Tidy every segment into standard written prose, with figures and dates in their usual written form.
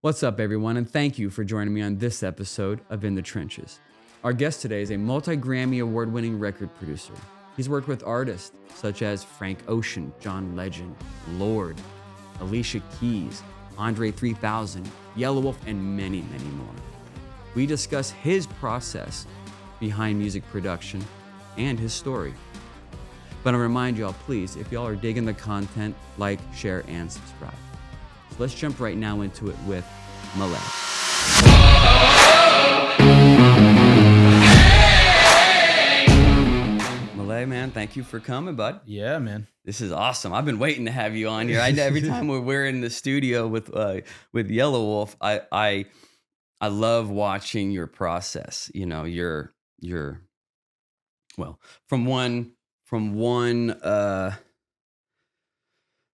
What's up, everyone, and thank you for joining me on this episode of In the Trenches. Our guest today is a multi-Grammy award-winning record producer. He's worked with artists such as Frank Ocean, John Legend, Lorde, Alicia Keys, Andre 3000, Yelawolf, and many, many more. We discuss his process behind music production and his story. But I remind y'all, please, if y'all are digging the content, like, share, and subscribe. So let's jump right now into it with Malay. Malay, man, thank you for coming, bud. Yeah, man. This is awesome. I've been waiting to have you on here. Every time we're in the studio with Yelawolf, I love watching your process. You know, your well, from one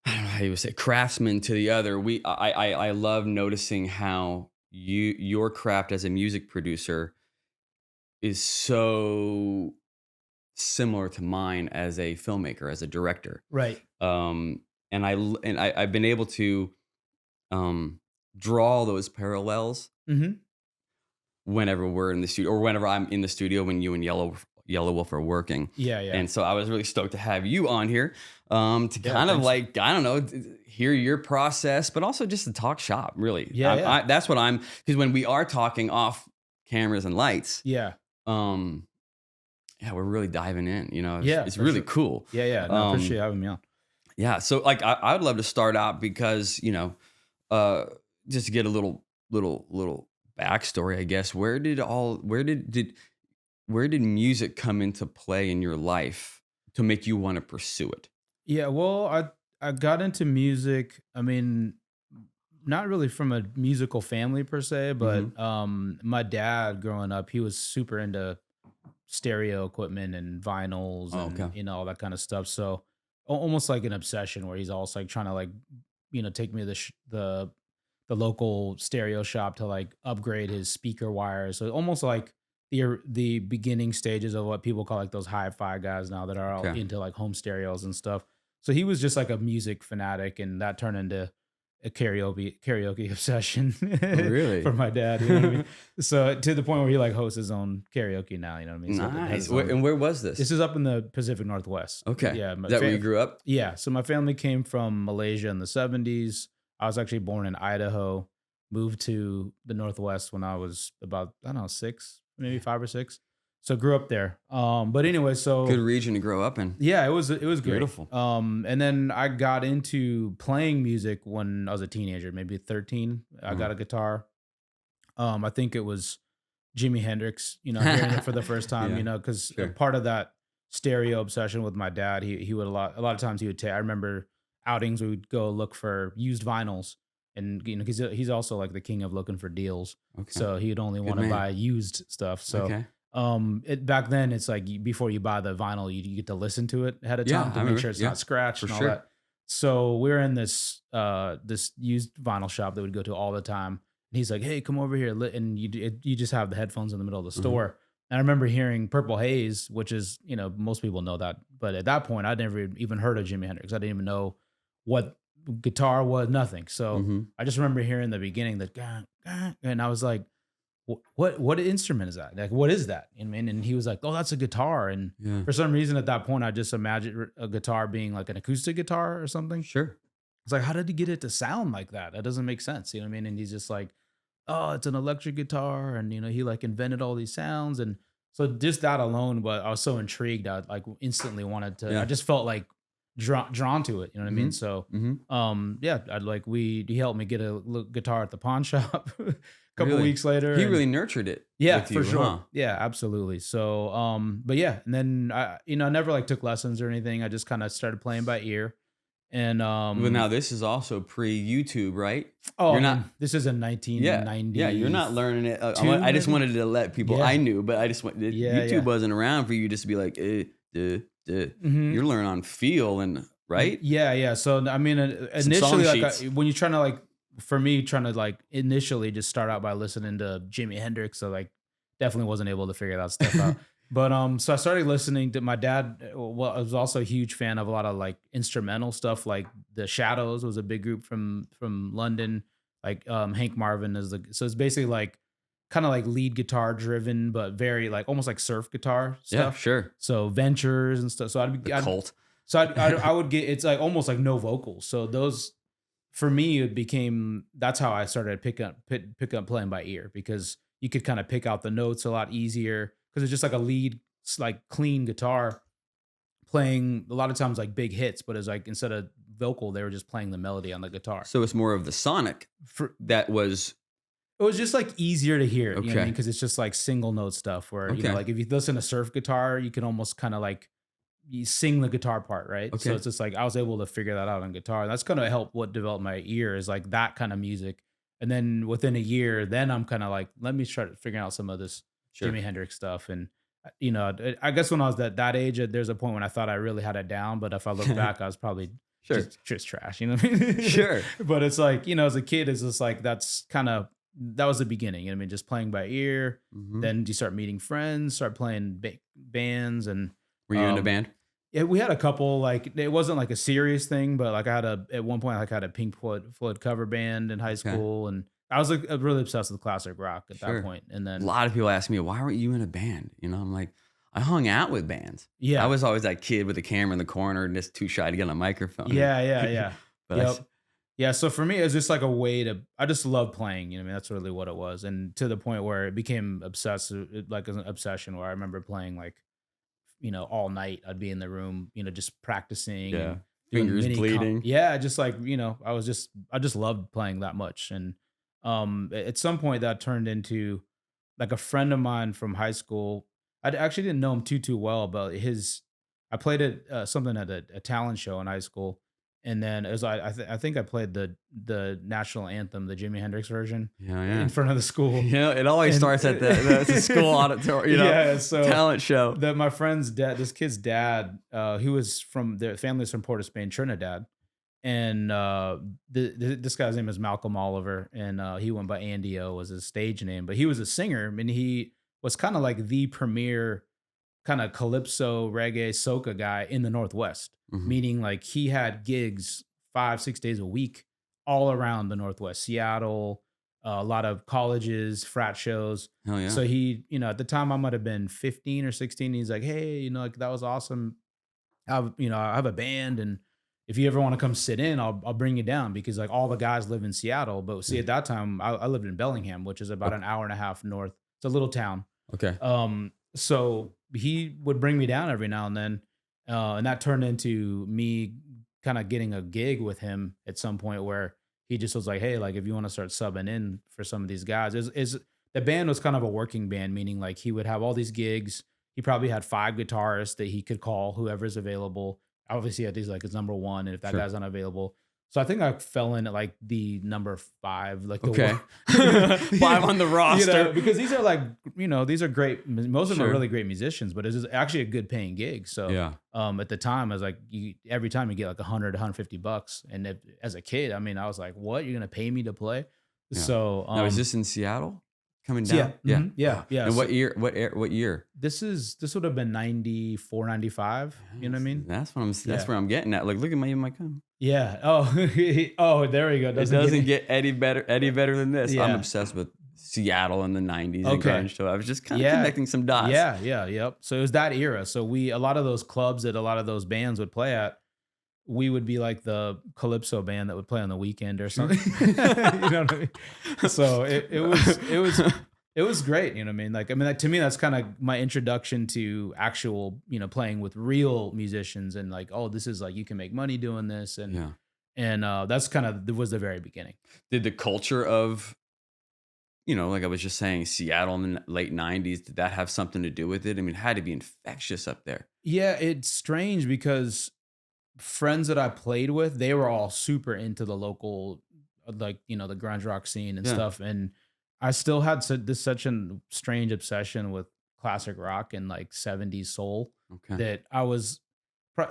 I don't know how you would say craftsman to the other. I love noticing how your craft as a music producer is so similar to mine as a filmmaker, as a director. Right. And I've been able to draw those parallels whenever we're in the studio, or whenever I'm in the studio when you and Yelawolf are working. Yeah. And so I was really stoked to have you on here to kind of like, I don't know, hear your process, but also just to talk shop, really. Yeah. That's what because when we are talking off cameras and lights, we're really diving in, you know. It's really cool. Yeah. No, appreciate having me on. Yeah. So like I would love to start out because, you know, just to get a little backstory, I guess. Where did music come into play in your life to make you want to pursue it? Yeah, well, I got into music, I mean, not really from a musical family per se, but my dad growing up, he was super into stereo equipment and vinyls and you know, all that kind of stuff. So almost like an obsession where he's also like trying to like, you know, take me to the local stereo shop to like upgrade his speaker wires. So almost like the beginning stages of what people call like those hi-fi guys now that are all into like home stereos and stuff. So he was just like a music fanatic, and that turned into a karaoke obsession. Really? For my dad, you know what I mean? So to the point where he like hosts his own karaoke now, you know what I mean? So nice. And where was this? This is up in the Pacific Northwest. Okay. Yeah. Is that where you grew up? Yeah. So my family came from Malaysia in the 70s. I was actually born in Idaho, moved to the Northwest when I was about, I don't know, 6, maybe 5 or 6. So grew up there. But anyway, so good region to grow up in. Yeah, it was great. Beautiful. And then I got into playing music when I was a teenager, maybe 13. I got a guitar. I think it was Jimi Hendrix, you know, hearing it for the first time, you know, because part of that stereo obsession with my dad, he would a lot of times he would take, I remember outings, we would go look for used vinyls. And you know, he's also like the king of looking for deals. So he would only want to buy used stuff. So back then it's like before you buy the vinyl, you get to listen to it ahead of time to make sure it's not scratched and all that. So we're in this used vinyl shop that we'd go to all the time. And he's like, "Hey, come over here," and you just have the headphones in the middle of the store. And I remember hearing Purple Haze, which is, you know, most people know that, but at that point I'd never even heard of Jimi Hendrix. I didn't even know what guitar was, nothing. So I just remember hearing the beginning that and I was like, what instrument is that? Like, what is that? I mean, and he was like, "Oh, that's a guitar." And for some reason at that point, I just imagined a guitar being like an acoustic guitar or something. Sure. It's like, how did he get it to sound like that? That doesn't make sense. You know what I mean? And he's just like, "Oh, it's an electric guitar." And, you know, he like invented all these sounds. And so just that alone, but I was so intrigued. I like instantly wanted to, I just felt like drawn to it. You know what I mean? So, he helped me get a guitar at the pawn shop. Couple weeks later, he really nurtured it. Yeah, with you, for sure. Huh? Yeah, absolutely. So, but yeah, and then I never like took lessons or anything. I just kind of started playing by ear. And well, now this is also pre-YouTube, right? Oh, you're not. This is in 1990. Yeah, you're not learning it. I just wanted to let people I knew, but I just want YouTube wasn't around for you just to be like, You're learning on feel and right. Yeah. So I mean, initially, like when you're trying to like. For me, trying to like initially just start out by listening to Jimi Hendrix, so like definitely wasn't able to figure that stuff out. But so I started listening to my dad. Well, I was also a huge fan of a lot of like instrumental stuff, like the Shadows was a big group from London. Like Hank Marvin is so it's basically like kind of like lead guitar driven, but very like almost like surf guitar Yeah, stuff. sure. So Ventures and stuff. So The Cult. I would get, it's like almost like no vocals. So those, for me, it became, that's how I started pick up playing by ear, because you could kind of pick out the notes a lot easier because it's just like a lead, like clean guitar playing a lot of times like big hits, but it's like instead of vocal, they were just playing the melody on the guitar. So it's more of the sonic that was. It was just like easier to hear, you know what I Okay. mean? Because it's just like single note stuff where, you know, Okay. like if you listen to surf guitar, you can almost kind of like you sing the guitar part, right? So Okay. it's just like I was able to figure that out on guitar. That's kind of helped what developed my ear is like that kind of music. And then within a year, then I'm kind of like, let me start figuring out some of this Sure. Jimi Hendrix stuff. And you know, I guess when I was that age, there's a point when I thought I really had it down. But if I look back, I was probably Sure. just trash, you know what I mean? Sure. But it's like, you know, as a kid, it's just like that was the beginning. You know what I mean? Just playing by ear. Mhm. Then you start meeting friends, start playing bands, and Were you in a band? yeah, we had a couple. Like it wasn't like a serious thing, but like at one point, like I had a Pink Floyd cover band in high school, and I was like really obsessed with classic rock at Sure. that point. And A then lot of people ask me, why weren't you in a band? You know, I'm like, I hung out with bands. yeah, I was always that kid with the camera in the corner and just too shy to get on a microphone. yeah. But Yep. Yeah, so for me, it was just like a way to, I just love playing, you know what I mean? That's really what it was. And to the point where it became obsessive, like an obsession where I remember playing like, you know, all night. I'd be in the room, you know, just practicing Yeah. and doing Fingers bleeding. yeah, just like, you know, I just loved playing that much. And at some point that turned into like a friend of mine from high school. Actually didn't know him too well, but I played at something at a talent show in high school. And then as I think I played the national anthem, the Jimi Hendrix version, Yeah. in front of the school. Yeah, it always And- starts at the school auditorium, you know, Yeah, so talent show. that my friend's dad, this kid's dad, he was from, their family's from Port of Spain, Trinidad, and this guy's name is Malcolm Oliver, and he went by Andy O was his stage name, but he was a singer, and he was kind of like the premier kind of calypso reggae soca guy in the Northwest, Mhm. meaning like he had gigs 5-6 days a week all around the Northwest, Seattle, a lot of colleges, frat shows. Hell yeah. So he, you know, at the time I might have been 15 or 16. He's like, hey, you know, like that was awesome. I have a band, and if you ever want to come sit in, I'll bring you down, because like all the guys live in Seattle. But see, at that time I lived in Bellingham, which is about an hour and a half north. It's a little town. Okay. So he would bring me down every now and then, and that turned into me kind of getting a gig with him at some point where he just was like, "Hey, like if you want to start subbing in for some of these guys," is the band was kind of a working band, meaning like he would have all these gigs. He probably had 5 guitarists that he could call whoever's available. Obviously, these like his number one, and if that Sure. guy's unavailable. So I think I fell in at like the number 5, like the Okay. one- 5 on the roster. You know, because these are like, you know, these are great. Most of them Sure. are really great musicians, but it's actually a good paying gig. So Yeah. at the time I was like, every time you get like $100-$150, and as a kid, I mean, I was like, what? You're gonna pay me to play? Yeah. So Now, is this in Seattle? Coming so down? yeah. And So what year? What year? this would have been 94, 95. You know what I mean? That's what That's Yeah. where I'm getting at. Like, look at my gun. Yeah. Oh, oh, there we go. It doesn't get any better than this. I'm Yeah. obsessed with Seattle in the 90s Okay. and grunge. So I was just kind of Yeah. connecting some dots. Yep. So it was that era. So a lot of those clubs that a lot of those bands would play at, we would be like the calypso band that would play on the weekend or something. You know what I mean? So it was great. You know what I mean? Like to me, that's kind of my introduction to actual, you know, playing with real musicians, and like, oh, this is like you can make money doing this, and Yeah. that's kind of was the very beginning. Did the culture of, you know, like I was just saying, Seattle in the late 90s, did that have something to do with it? I mean, it had to be infectious up there. Yeah, it's strange because friends that I played with, they were all super into the local, like, you know, the grunge rock scene and Yeah. stuff. And I still had such a strange obsession with classic rock and like 70s soul Okay. that I was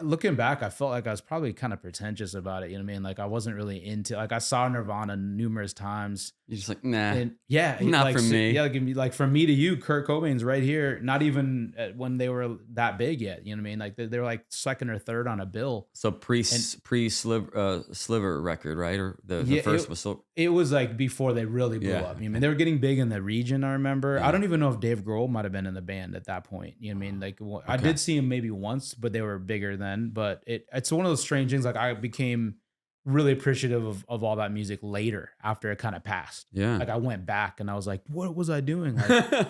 looking back, I felt like I was probably kind of pretentious about it. You know what I mean? Like I wasn't really into, like I saw Nirvana numerous times. You're just like, nah. And yeah, Not like, for me. Yeah, like from me to you, Kurt Cobain's right here. Not even when they were that big yet. You know what I mean? Like they were like second or third on a bill. So pre Sliver record, right? Or the Yeah, first was so. it was like before they really blew up. I mean, they were getting big in the region, I remember. I don't even know if Dave Grohl might have been in the band at that point. You know what I mean? Like, I did see him maybe once, but they were bigger then. But it's one of those strange things. Like, I became really appreciative of all that music later after it kind of passed. Yeah. Like, I went back and I was like, what was I doing? Like,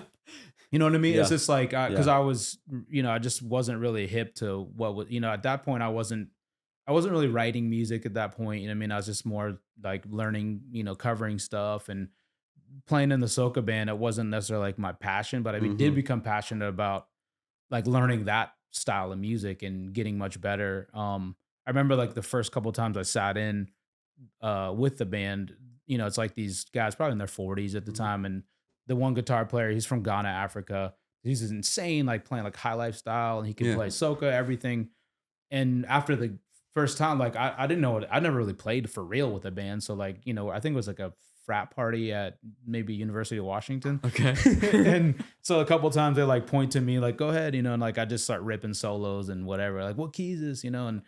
you know what I mean? It's just like, because I was, I just wasn't really hip to what was, at that point, I wasn't really writing music at that point. You know what I mean? I was just more like learning, covering stuff and playing in the soca band. It wasn't necessarily like my passion, but I did become passionate about like learning that style of music and getting much better. I remember like the first couple of times I sat in with the band, it's like these guys probably in their 40s at the time. And the one guitar player, he's from Ghana, Africa. He's insane, like playing like high life style, and he can play soca, everything. And after the first time, like I didn't know I never really played for real with a band. So like, I think it was like a frat party at maybe University of Washington. Okay. And so a couple times they like point to me like, go ahead, and like I just start ripping solos and whatever. Like, what key is this? And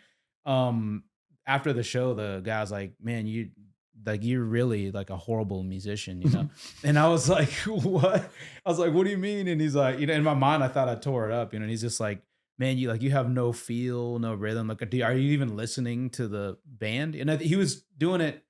after the show, the guy's like, man, you're really like a horrible musician, And I was like, what? I was like, what do you mean? And he's like, in my mind, I thought I tore it up, and he's just like, man, you have no feel, no rhythm. Like, are you even listening to the band? And he was doing it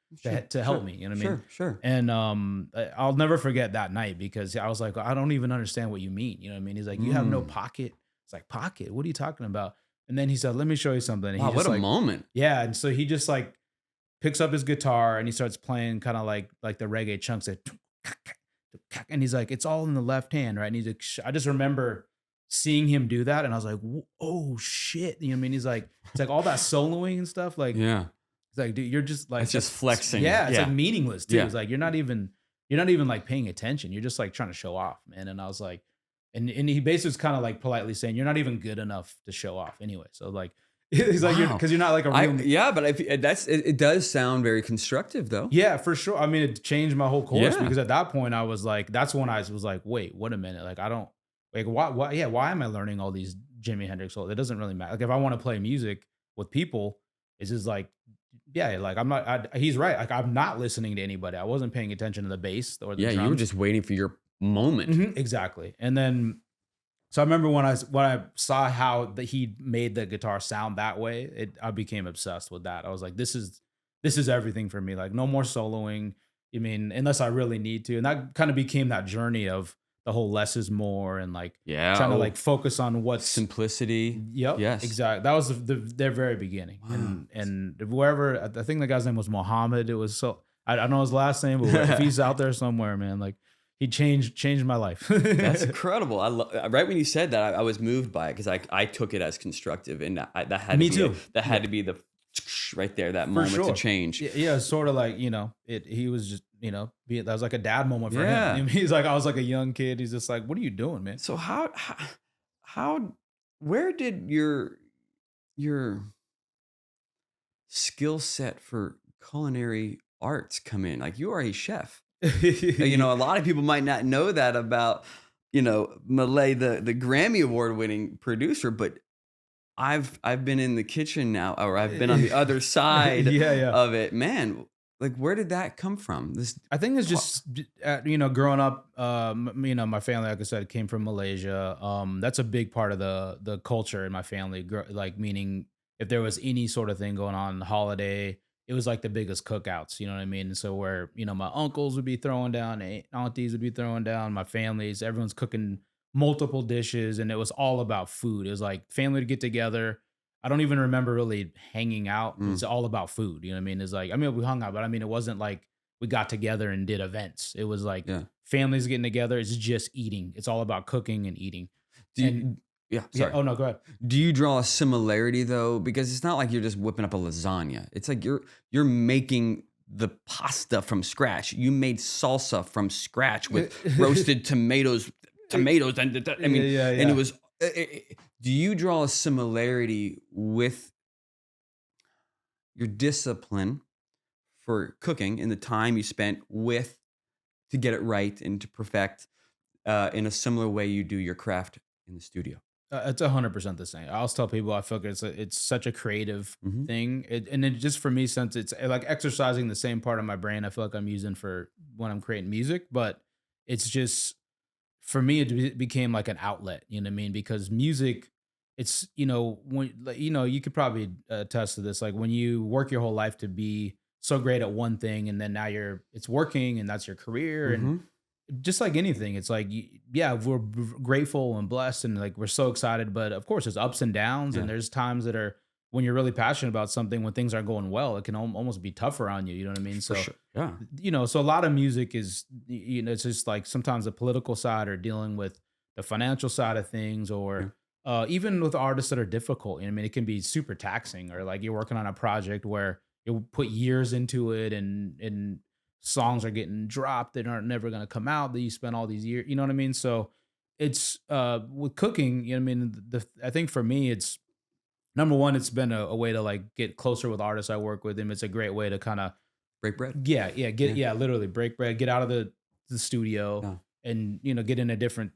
to help me. You know what I mean? Sure. And I'll never forget that night, because I was like, I don't even understand what you mean. You know what I mean? He's like, you have no pocket. It's like, pocket? What are you talking about? And then he said, let me show you something. And wow, he what just a moment. Yeah. And so he just like picks up his guitar and he starts playing kind of like the reggae chunks. And he's like, it's all in the left hand, right? And he's like, I just remember seeing him do that, and I was like, oh shit. You know what I mean? He's like, it's like all that soloing and stuff. Like, it's like, dude, you're just like, it's just flexing. Yeah, it's like meaningless too. It's like you're not even like paying attention. You're just like trying to show off, man. And I was like, and he basically was kind of like politely saying, you're not even good enough to show off anyway. So like, he's like, because you're not like a real. But it does sound very constructive though. Yeah, for sure. I mean, it changed my whole course, because at that point I was like, that's when I was like, wait a minute. Like, I don't like, why am I learning all these Jimi Hendrix? It doesn't really matter. Like, if I want to play music with people, it's just like, like I'm not, he's right. Like, I'm not listening to anybody. I wasn't paying attention to the bass or the drums. You were just waiting for your moment. Exactly. And then, so I remember when I saw how he made the guitar sound that way, I became obsessed with that. I was like, this is everything for me. Like, no more soloing. I mean, unless I really need to. And that kind of became that journey of the whole less is more, and like trying to like focus on what's simplicity. Yep. Yes. Exactly. That was their very beginning. Wow. And wherever, I think the guy's name was Mohammed. It was I don't know his last name, but if he's out there somewhere, man, like, he changed my life. That's incredible. Right when you said that, I was moved by it, because I took it as constructive, and that had me to be too. That had to be the right there, that moment to change. Yeah, sort of like, he was just, that was like a dad moment for him. He's like, I was like a young kid. He's just like, what are you doing, man? So where did your skill set for culinary arts come in? Like, you are a chef. A lot of people might not know that about, Malay, the Grammy Award winning producer, but I've been in the kitchen now, or I've been on the other side of it, man. Like, where did that come from? I think it's just, growing up, my family, like I said, came from Malaysia. That's a big part of the culture in my family. Like, meaning if there was any sort of thing going on, holiday, it was like the biggest cookouts, you know what I mean? And so where, my uncles would be throwing down, aunties would be throwing down, my families, everyone's cooking multiple dishes, and it was all about food. It was like family to get together. I don't even remember really hanging out. It's all about food. You know what I mean? It's like, we hung out, but it wasn't like we got together and did events. It was like families getting together. It's just eating. It's all about cooking and eating. Sorry. Oh no, go ahead. Do you draw a similarity though? Because it's not like you're just whipping up a lasagna. It's like you're making the pasta from scratch. You made salsa from scratch with roasted tomatoes, and it was. Do you draw a similarity with your discipline for cooking and the time you spent to get it right and to perfect in a similar way you do your craft in the studio? It's 100% the same. I always tell people I feel like it's such a creative Hmm. thing, and it just for me, since it's like exercising the same part of my brain, I feel like I'm using for when I'm creating music, but it's just for me, it became like an outlet. You know what I mean? Because music, it's when like, you could probably attest to this. Like when you work your whole life to be so great at one thing, and then now it's working, and that's your career, and Hmm. just like anything, it's like, yeah, we're grateful and blessed, and like we're so excited. But of course, there's ups and downs, Yeah, and there's times that are when you're really passionate about something, when things aren't going well, it can almost be tougher on you. You know what I mean? for So, sure. Yeah. so a lot of music is, it's just like sometimes the political side or dealing with the financial side of things, Yeah. or even with artists that are difficult. You know what I mean? It can be super taxing, or like you're working on a project where you put years into it, and songs are getting dropped that aren't never going to come out that you spent all these years. You know what I mean? So it's with cooking. You know what I mean? I think for me, it's number one. It's been a way to like get closer with artists I work with, and it's a great way to kind of Break bread. get Yeah. literally break bread, get out of the studio, Yeah. and get in a different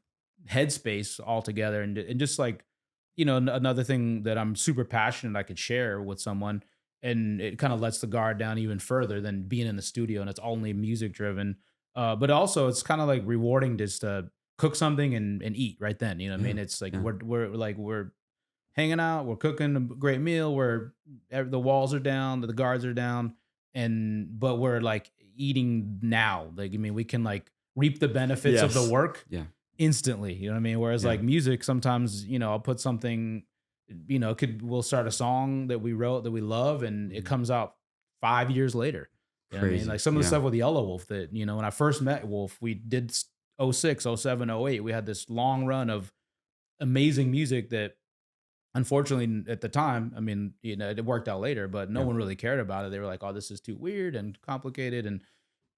headspace altogether, and just like another thing that I'm super passionate I could share with someone, and it kind of lets the guard down even further than being in the studio and it's only music driven. But also it's kind of like rewarding just to cook something and eat right then. You know what I Yeah. mean? It's like Yeah. we're hanging out, we're cooking a great meal, where the walls are down, the guards are down, but we're like eating now. Like, I mean, we can like reap the benefits of the Yes. work Yeah. instantly. You know what I mean? Whereas Yeah. like music, sometimes, I'll put something, we'll start a song that we wrote that we love, and it Mhm. comes out 5 years later. You know what I mean? Crazy. Like some of the Yeah. stuff with Yelawolf that, when I first met Wolf, we did 06, 07, 08. We had this long run of amazing music that unfortunately at the time, I mean, it worked out later, but no Yeah. one really cared about it. They were like, "Oh, this is too weird and complicated and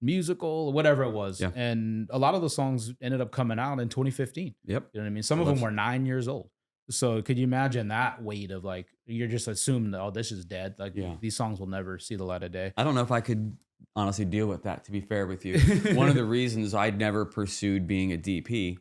musical, whatever it was." Yeah. And a lot of the songs ended up coming out in 2015. Yep. You know what I mean? Some Well, of them that's were 9 years old. So could you imagine that weight of like, you're just assuming that, oh, this is dead. Like yeah. these songs will never see the light of day. I don't know if I could honestly deal with that, to be fair with you. One of the reasons I'd never pursued being a DP,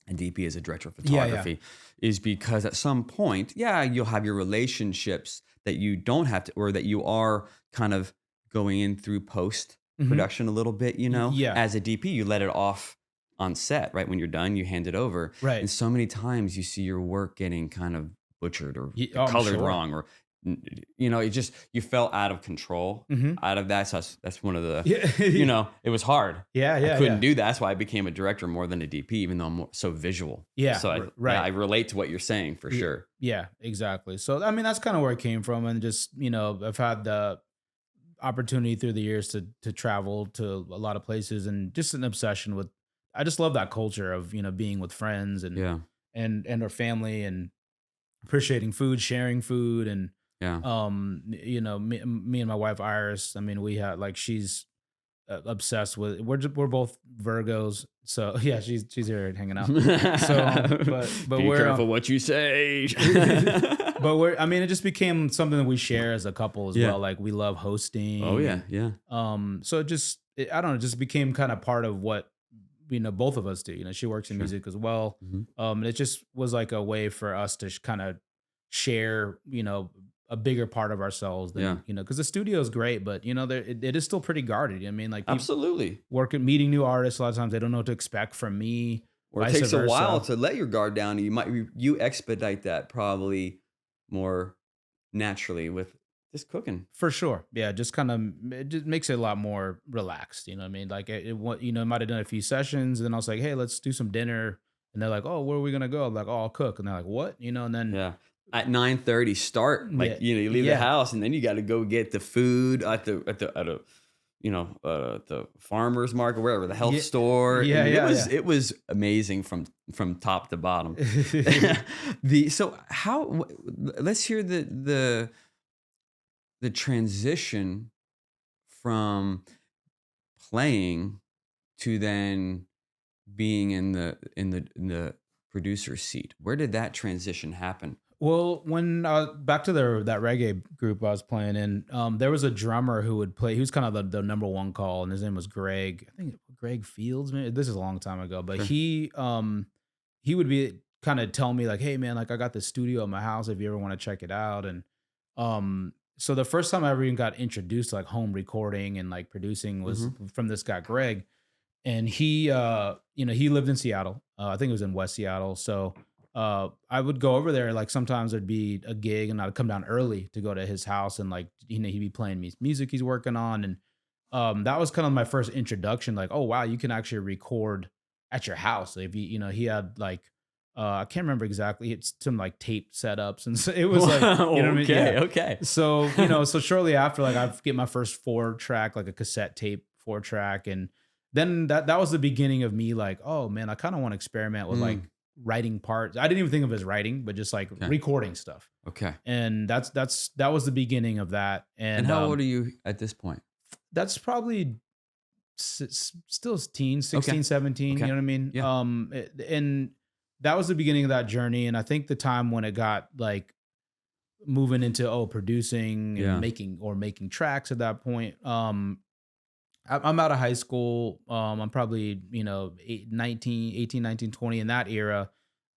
and DP is a director of Yeah, yeah. photography, is because at some point, yeah, you'll have your relationships that you don't have to, or that you are kind of going in through post Mhm. production a little bit, Yeah. As a DP, you let it off on set, right? When you're done, you hand it over. Right. And so many times you see your work getting kind of butchered or Oh, I'm colored sure. wrong, or it just, you felt out of control Mhm. out of that. So that's one of the, Yeah. it was hard. Yeah, I yeah, couldn't yeah. do that. That's why I became a director more than a DP, even though I'm so visual. Yeah, So right. I relate to what you're saying for sure. Yeah, exactly. So I mean, that's kind of where it came from, and just I've had the opportunity through the years to travel to a lot of places, and just an obsession with. I just love that culture of being with friends and Yeah. and our family, and appreciating food, sharing food, and Yeah. me and my wife Iris. I mean, we had like she's obsessed with. We're both Virgos, so yeah, she's here hanging out. So, but Be we're careful what you say. but I mean, it just became something that we share as a couple as Yeah. well. Like we love hosting. Oh yeah. and, Yeah. So I don't know, it just became kind of part of what both of us do. She works in Sure. music as well. Mhm. And it just was like a way for us to kind of share, a bigger part of ourselves Yeah. than because the studio is great, but it is still pretty guarded. I mean, like people Absolutely. meeting new artists. A lot of times they don't know what to expect from me. Or it vice takes a while versa. to let your guard down. You expedite that probably more naturally with just cooking. For sure. Yeah, just kind of it just makes it a lot more relaxed. You know what I mean? Like might have done a few sessions, and then I was like, hey, let's do some dinner. And they're like, oh, where are we gonna go? I'm like, oh, I'll cook. And they're like, what? And then Yeah. At 9:30 start, like, Yeah, you leave the yeah. house and then you got to go get the food at the farmer's market, wherever, the health Yeah, store. I yeah, mean, yeah, it was amazing from top to bottom. So let's hear the transition from playing to then being in the producer seat. Where did that transition happen? Well, when back to that reggae group I was playing in, there was a drummer who would play. He was kind of the number one call, and his name was Greg. I think Greg Fields. Maybe this is a long time ago, but Sure. he would be kind of tell me like, hey man, like I got this studio at my house if you ever want to check it out. And so the first time I ever even got introduced to like home recording and like producing was Mm-hmm. from this guy Greg. And he he lived in Seattle. I think it was in West Seattle. So I would go over there, like sometimes there'd be a gig and I'd come down early to go to his house, and like he'd be playing me music he's working on. And that was kind of my first introduction, like, oh wow, you can actually record at your house. If he had like I can't remember exactly, it's some like tape setups, and so it was like, you know what I mean? Okay, Yeah. okay. So, so shortly after, like I get my first 4-track, like a cassette tape 4-track. And then that was the beginning of me like, oh man, I kind of want to experiment with like Mm, writing parts. I didn't even think of it as writing, but just like okay, recording stuff. okay. And that was the beginning of that. And And how old are you at this point? that's probably still teen, Okay, 16, 17. You okay. know what I mean? Yeah. And that was the beginning of that journey. And I think the time when it got like moving into producing and Yeah. making tracks at that point. I'm out of high school. I'm probably, 18, 19, 20. In that era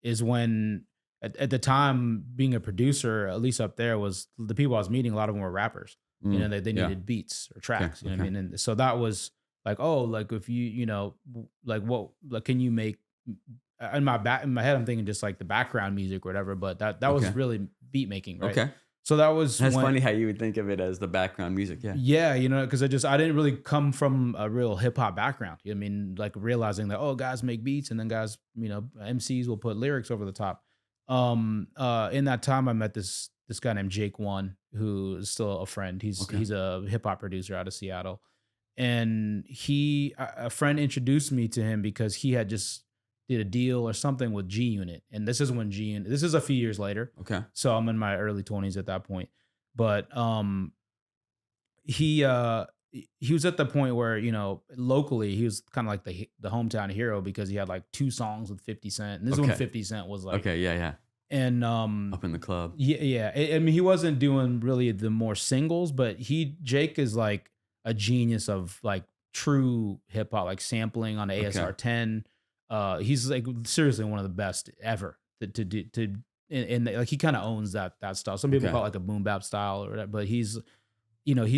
is when at the time being a producer, at least up there, was the people I was meeting, a lot of them were rappers. Mm, They yeah. needed beats or Okay, tracks, you know what I okay. mean? And so that was like, oh, like if like what, like, can you make in my head, I'm thinking just like the background music or whatever, but that was Okay, really beat making, right? okay. So that was That's when, funny how you would think of it as the background music. Yeah. yeah, because I didn't really come from a real hip hop background. I mean, like realizing that, oh, guys make beats, and then guys, MCs will put lyrics over the top. In that time, I met this guy named Jake One, who is still a friend. Okay. He's a hip hop producer out of Seattle, and a friend introduced me to him because he had just did a deal or something with G Unit, and this is when G Unit. This is a few years later, Okay. so I'm in my early 20s at that point. But he uh he was at the point where, locally he was kind of like the hometown hero because he had like 2 songs with 50 Cent, and this is when Okay. 50 Cent was like. Okay. Yeah. Yeah. And Up in the club. yeah, yeah. I mean, he wasn't doing really the more singles, but Jake is like a genius of like true hip hop, like sampling on the Okay. ASR 10. He's like seriously one of the best ever to do and like he kind of owns that style. Some people Okay. call it like a boom bap style or whatever, but he's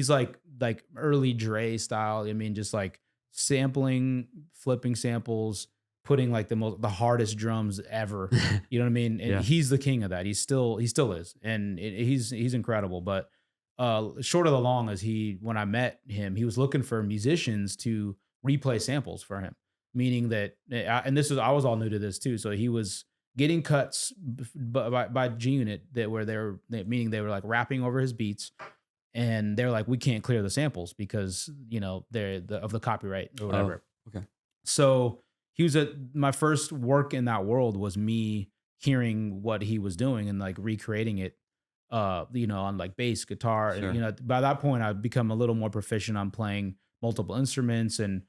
like early Dre style. I mean, just like sampling, flipping samples, putting like the hardest drums ever. You know what I mean? And Yeah. he's the king of that. He still is, and he's incredible. But short of the long is when I met him, he was looking for musicians to replay samples for him. Meaning that, and I was all new to this too. So he was getting cuts by G Unit meaning they were like rapping over his beats, and they're like, we can't clear the samples because they're of the copyright or Oh. whatever. Okay. So he was my first work in that world was me hearing what he was doing and like recreating it, on like bass, guitar, Sure. and by that point I'd become a little more proficient on playing multiple instruments, and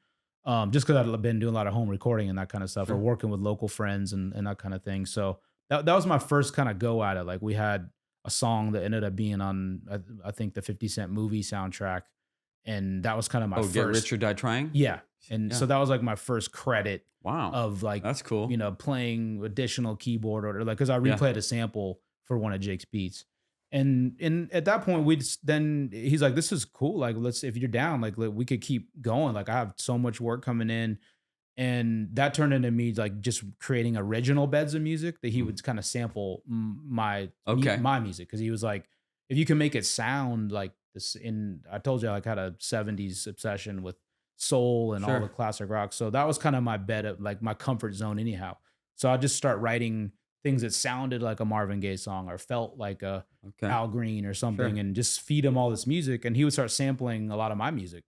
just because I'd been doing a lot of home recording and that kind of stuff, or Sure. working with local friends and that kind of thing. So that was my first kind of go at it. Like we had a song that ended up being on I think the 50 Cent movie soundtrack, and that was kind of my Oh, first. Get Rich or Die Trying? Yeah. And Yeah. so that was like my first credit Wow. of like, That's cool. playing additional keyboard or like, cause I Yeah. replayed a sample for one of Jake's beats. And at that point then he's like, this is cool. Like, if you're down, like we could keep going. Like I have so much work coming in. And that turned into me like just creating original beds of music that he Mm. would kind of sample Okay. my music. Cause he was like, if you can make it sound like this, I told you I like had a 70s obsession with soul and all Sure. the classic rock. So that was kind of my bed of like my comfort zone anyhow. So I just start writing things that sounded like a Marvin Gaye song or felt like a Okay. Al Green or something, Sure. and just feed him all this music. And he would start sampling a lot of my music.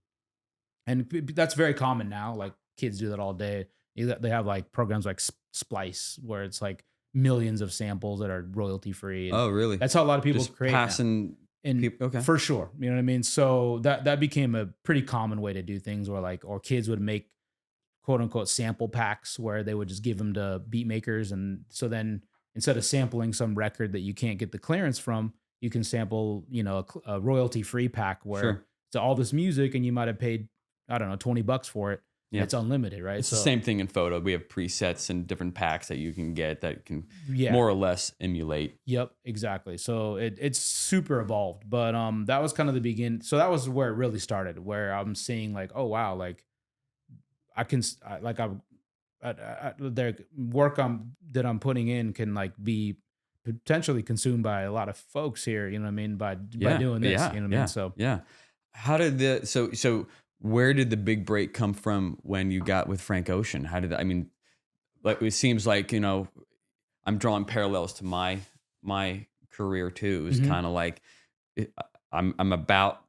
And that's very common now. Like kids do that all day. They have like programs like Splice where it's like millions of samples that are royalty free. Oh, really? That's how a lot of people Just create now. passing. And Okay. for sure, you know what I mean? So that became a pretty common way to do things, where or kids would make quote unquote sample packs where they would just give them to beat makers. And so then instead of sampling some record that you can't get the clearance from, you can sample, a royalty free pack where Sure. it's all this music and you might have paid, I don't know, $20 for it. Yeah. It's unlimited, right? It's the same thing in photo. We have presets and different packs that you can get that can more or less emulate. Yep, exactly. So it's super evolved, but that was kind of the begin. So that was where it really started, where I'm seeing like, oh wow, like I can like the work that I'm putting in can like be potentially consumed by a lot of folks here. You know what I mean? By doing this, you know what I mean? So Yeah. How did so where did the big break come from when you got with Frank Ocean? How did that, I mean, like it seems like, I'm drawing parallels to my career too. It's mhm, kind of like it, I'm about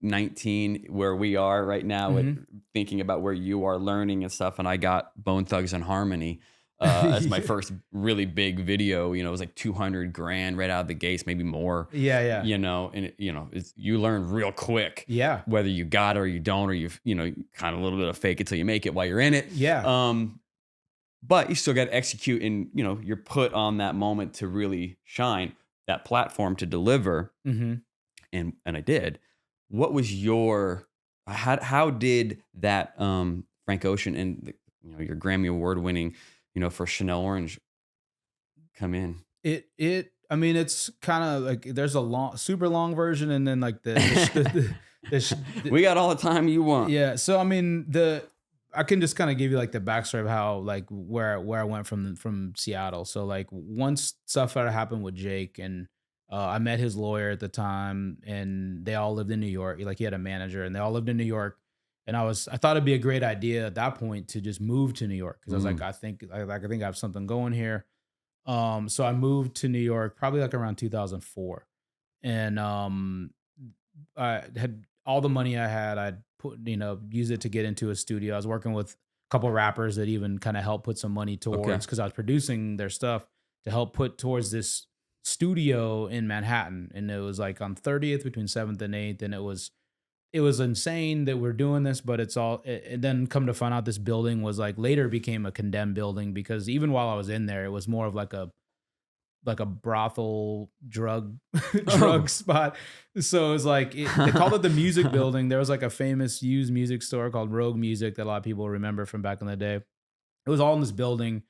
19 where we are right now with mhm. thinking about where you are learning and stuff, and I got Bone Thugs and Harmony as my first really big video. It was like 200 grand right out of the gates, maybe more. Yeah, yeah, And you learn real quick yeah, whether you got it or you don't, or you've kind of a little bit of fake it till you make it while you're in it. yeah. But you still got to execute, and you're put on that moment to really shine, that platform to deliver, hmm and I did. What was your how did that Frank Ocean and your Grammy Award winning for Chanel Orange come in? I mean, it's kind of like there's a super long version, and then like the We got all the time you want. yeah. So I mean, I can just kind of give you like the backstory of how like where I went from Seattle. So like once stuff had happened with Jake, and I met his lawyer at the time, and they all lived in New York. Like he had a manager, and they all lived in New York. And I thought it'd be a great idea at that point to just move to New York, because I was like, Mm. I think I have something going here. So I moved to New York probably like around 2004, and I had all the money I had. I'd use it to get into a studio. I was working with a couple rappers that even kind of helped put some money Okay. towards, because I was producing their stuff to help put towards this studio in Manhattan, and it was like on 30th between 7th and 8th, and it was insane that we're doing this, but and then come to find out this building was like later became a condemned building, because even while I was in there, it was more of like a brothel drug Oh. spot. So it was like they called it the music building. There was like a famous used music store called Rogue Music that a lot of people remember from back in the day. It was all in this building,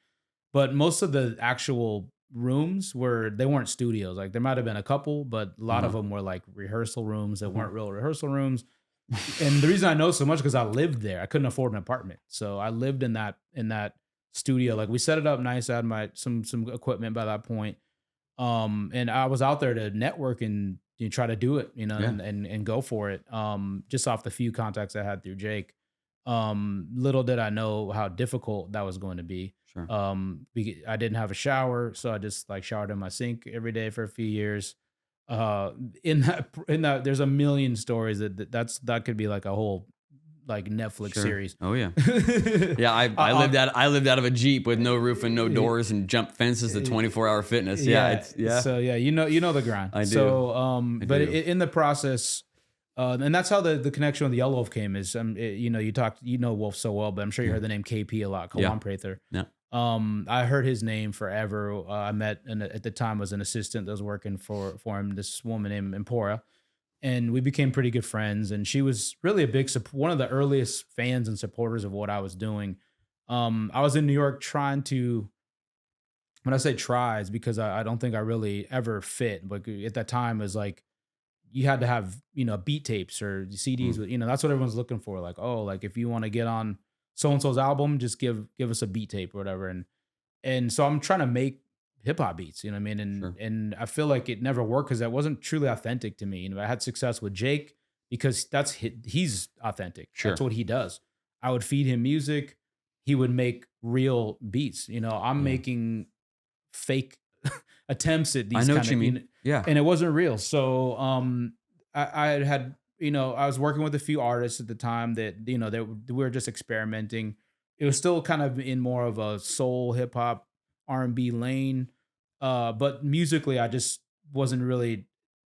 but most of the actual rooms they weren't studios. Like there might have been a couple, but a lot of Uh-huh. them were like rehearsal rooms that Uh-huh. weren't real rehearsal rooms. And the reason I know so much because I lived there. I couldn't afford an apartment, so I lived in that studio. Like we set it up nice. I had my some equipment by that point. And I was out there to network and try to do it, Yeah. and go for it. Just off the few contacts I had through Jake. Little did I know how difficult that was going to be. Sure. I didn't have a shower, so I just like showered in my sink every day for a few years. Uh, in that, there's a million stories that could be like a whole like Netflix Sure. series. Oh yeah. Yeah, I Uh, lived out of a Jeep with no roof and no doors and jumped fences to 24-hour fitness. Yeah, it's So yeah, you know the grind. I do. So I but do. in the process, and that's how the connection with the Yelawolf came. Is you know Wolf so well, but I'm sure you heard the name KP a lot, Yeah. Kawan Prather. Yeah. I heard his name forever. I met, and at the time was an assistant that was working for him. This woman named Empora, and we became pretty good friends. And she was really a big one of the earliest fans and supporters of what I was doing. I was in New York trying to. When I say tries, because I don't think I really ever fit. But at that time, it was like you had to have beat tapes or CDs Mm. with that's what everyone's looking for. Like, oh, like if you want to get on so and so's album, just give us a beat tape or whatever. And so I'm trying to make hip hop beats, you know what I mean? And Sure. and I feel like it never worked because that wasn't truly authentic to me. I had success with Jake because he's authentic. Sure. That's what he does. I would feed him music. He would make real beats. I'm Yeah. making fake attempts at I these know kind what you of mean. Yeah. and it wasn't real. So I had I was working with a few artists at the time that we were just experimenting. It was still kind of in more of a soul hip hop R&B lane, but musically I just wasn't really.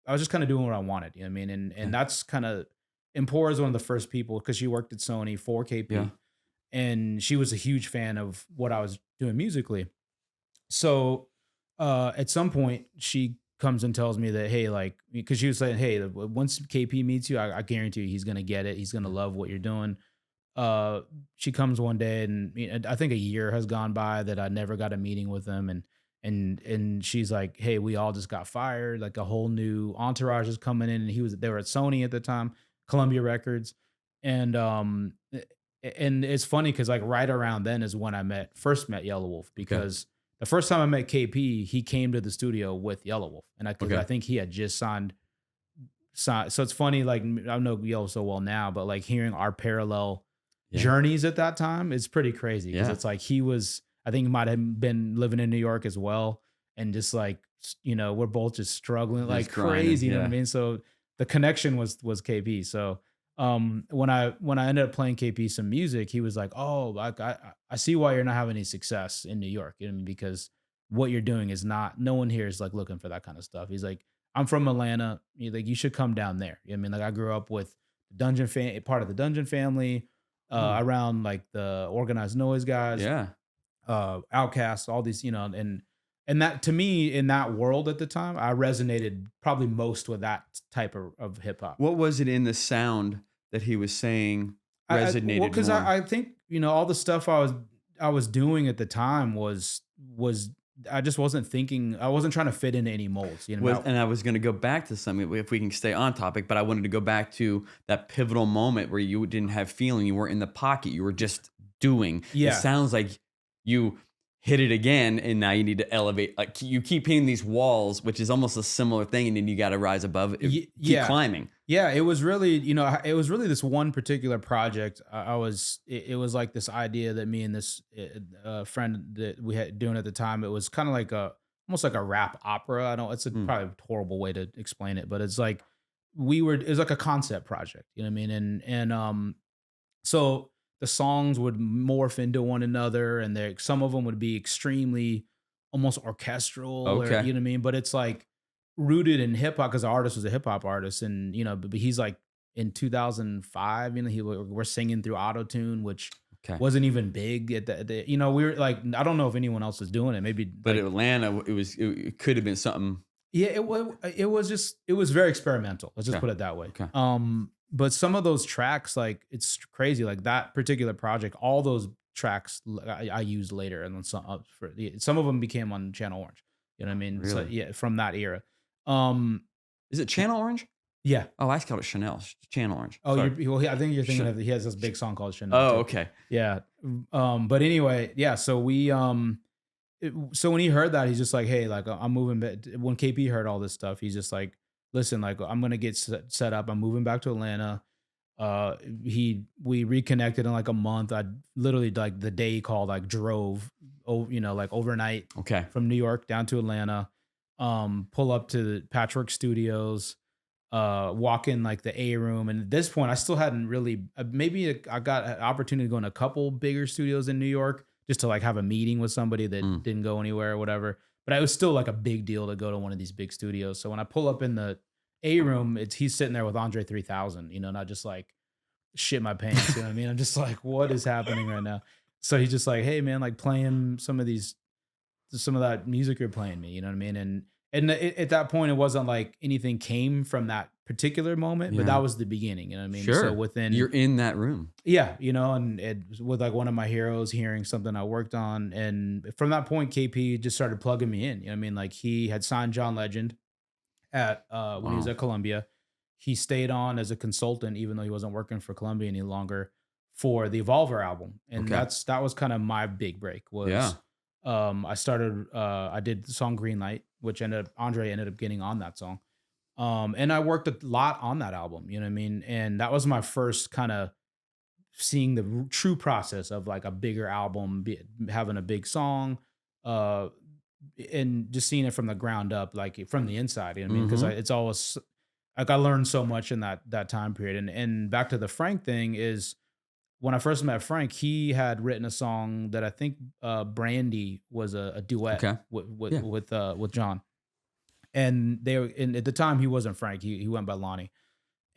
I was just kind of doing what I wanted. You know what I mean? And Okay. that's kind of Empora is one of the first people because she worked at Sony for Yeah. KP, and she was a huge fan of what I was doing musically. So at some point, she comes and tells me that, hey, like, because she was saying, hey, once KP meets you, I guarantee you he's going to get it. He's going to love what you're doing. uh, she comes one day, and I think a year has gone by that I never got a meeting with them, and she's like, "Hey, we all just got fired. Like a whole new entourage is coming in." And they were at Sony at the time, Columbia Records, and and it's funny because like right around then is when I first met Yelawolf, Okay. because the first time I met KP, he came to the studio with Yelawolf, and I Okay. think he had just so it's funny, like I know Yellow so well now, but like hearing our parallel Yeah. journeys at that time is pretty crazy because Yeah. it's like I think he might have been living in New York as well, and just like we're both just struggling like Just grinding. crazy, you know what I Yeah. mean? So the connection was KP. So when I ended up playing KP some music, he was like, "Oh, I see why you're not having any success in New York, you know what I mean? Because what you're doing is not no one here is like looking for that kind of stuff." He's like, "I'm from Atlanta. Like you should come down there." I mean, like I grew up with part of the Dungeon family, Hmm. around like the Organized Noise guys, Yeah. Outcasts, all these, and that to me in that world at the time, I resonated probably most with that type of hip hop. What was it in the sound that he was saying Well, resonated because more? I think all the stuff I was doing at the time was I just wasn't thinking. I wasn't trying to fit into any molds. And I was going to go back to something if we can stay on topic, but I wanted to go back to that pivotal moment where you didn't have feeling, you weren't in the pocket, you were just doing. It Yeah, sounds like you hit it again, and now you need to elevate. Like you keep hitting these walls, which is almost a similar thing, and then you got to rise above it, keep yeah. climbing. Yeah, it was really, it was really this one particular project. It was like this idea that me and this friend that we had doing at the time. It was kind of like almost like a rap opera. I don't, it's a Mm, probably a horrible way to explain it, but it's like it was like a concept project, you know what I mean? So the songs would morph into one another, and some of them would be extremely almost orchestral, or okay. you know what I mean. But it's like rooted in hip hop because the artist was a hip hop artist, and but he's like in 2005, we're singing through auto tune, which Okay. wasn't even big at we were like, I don't know if anyone else was doing it. Maybe But like Atlanta, it could have been something. yeah, it was very experimental. Let's just Okay. put it that way. Okay. But some of those tracks, like it's crazy. Like that particular project, all those tracks I used later, and then some of them became on Channel Orange. You know what I mean? So Really? yeah, from that era. Um, Is it Channel Orange? yeah. Oh, I called it Chanel. Channel Orange. Oh, Sorry. I think you're thinking Ch- of he has this big song called Chanel oh, too. okay. Yeah. But anyway, yeah. So so when he heard that, he's just like, "Hey, like I'm moving back." When KP heard all this stuff, he's just like, "Listen, like I'm gonna get set up. I'm moving back to Atlanta." We reconnected in like a month. I literally like the day he called, like drove, like overnight Okay. from New York down to Atlanta. Pull up to the Patchwork Studios, walk in like the A room, and at this point, I still hadn't really. I got an opportunity to go in a couple bigger studios in New York just to like have a meeting with somebody that Mm. didn't go anywhere or whatever. But it was still like a big deal to go to one of these big studios. So when I pull up in the A room, he's sitting there with Andre 3000, not just like shit my pants. You know what I mean? I'm just like, what is happening right now? So he's just like, hey man, like playing some of that music you're playing me. You know what I mean? And at that point, it wasn't like anything came from that particular moment, but that Yeah. was the beginning. You know what I mean? So Sure. within You're in that room. yeah, and it was with like one of my heroes hearing something I worked on, and from that point, KP just started plugging me in. You know what I mean? Like he had signed John Legend at when he was Wow. at Columbia. He stayed on as a consultant, even though he wasn't working for Columbia any longer, for the Evolver album, and Okay. that was kind of my big break. Yeah. I did the song Green Light, which Andre ended up getting on that song. And I worked a lot on that album, you know what I mean? And that was my first kind of seeing the true process of like a bigger album, having a big song, uh, and just seeing it from the ground up, like from the inside. You know what I mean? Because Mm-hmm. it's always like I learned so much in that time period. And back to the Frank thing is when I first met Frank, he had written a song that I think Brandy was a duet Okay. Yeah. with John, and at the time he wasn't Frank, he went by Lonnie.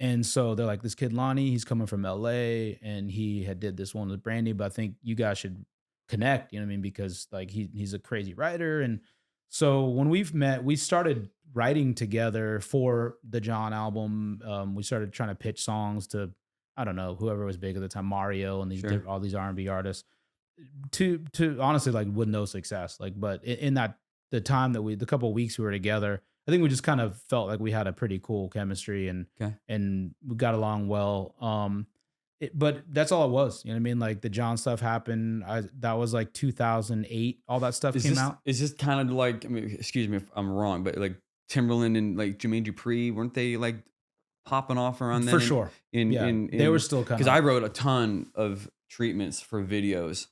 And so they're like, this kid Lonnie, he's coming from LA, and he had did this one with Brandy, but I think you guys should connect, you know what I mean? Because like he's a crazy writer. And so when we've met, we started writing together for the John album. We started trying to pitch songs to, I don't know, whoever was big at the time, Mario and Sure. all these R&B artists to honestly like with no success. Like, but in that the time that the couple of weeks we were together, I think we just kind of felt like we had a pretty cool chemistry Okay. and we got along well. But that's all it was. You know what I mean? Like the John stuff happened. That was like 2008. All that stuff came out. Is this kind of like, I mean, excuse me if I'm wrong, but like Timberland and like Jermaine Dupri, weren't they like popping off around then? For sure. Yeah, they were still kind because of. I wrote a ton of treatments for videos.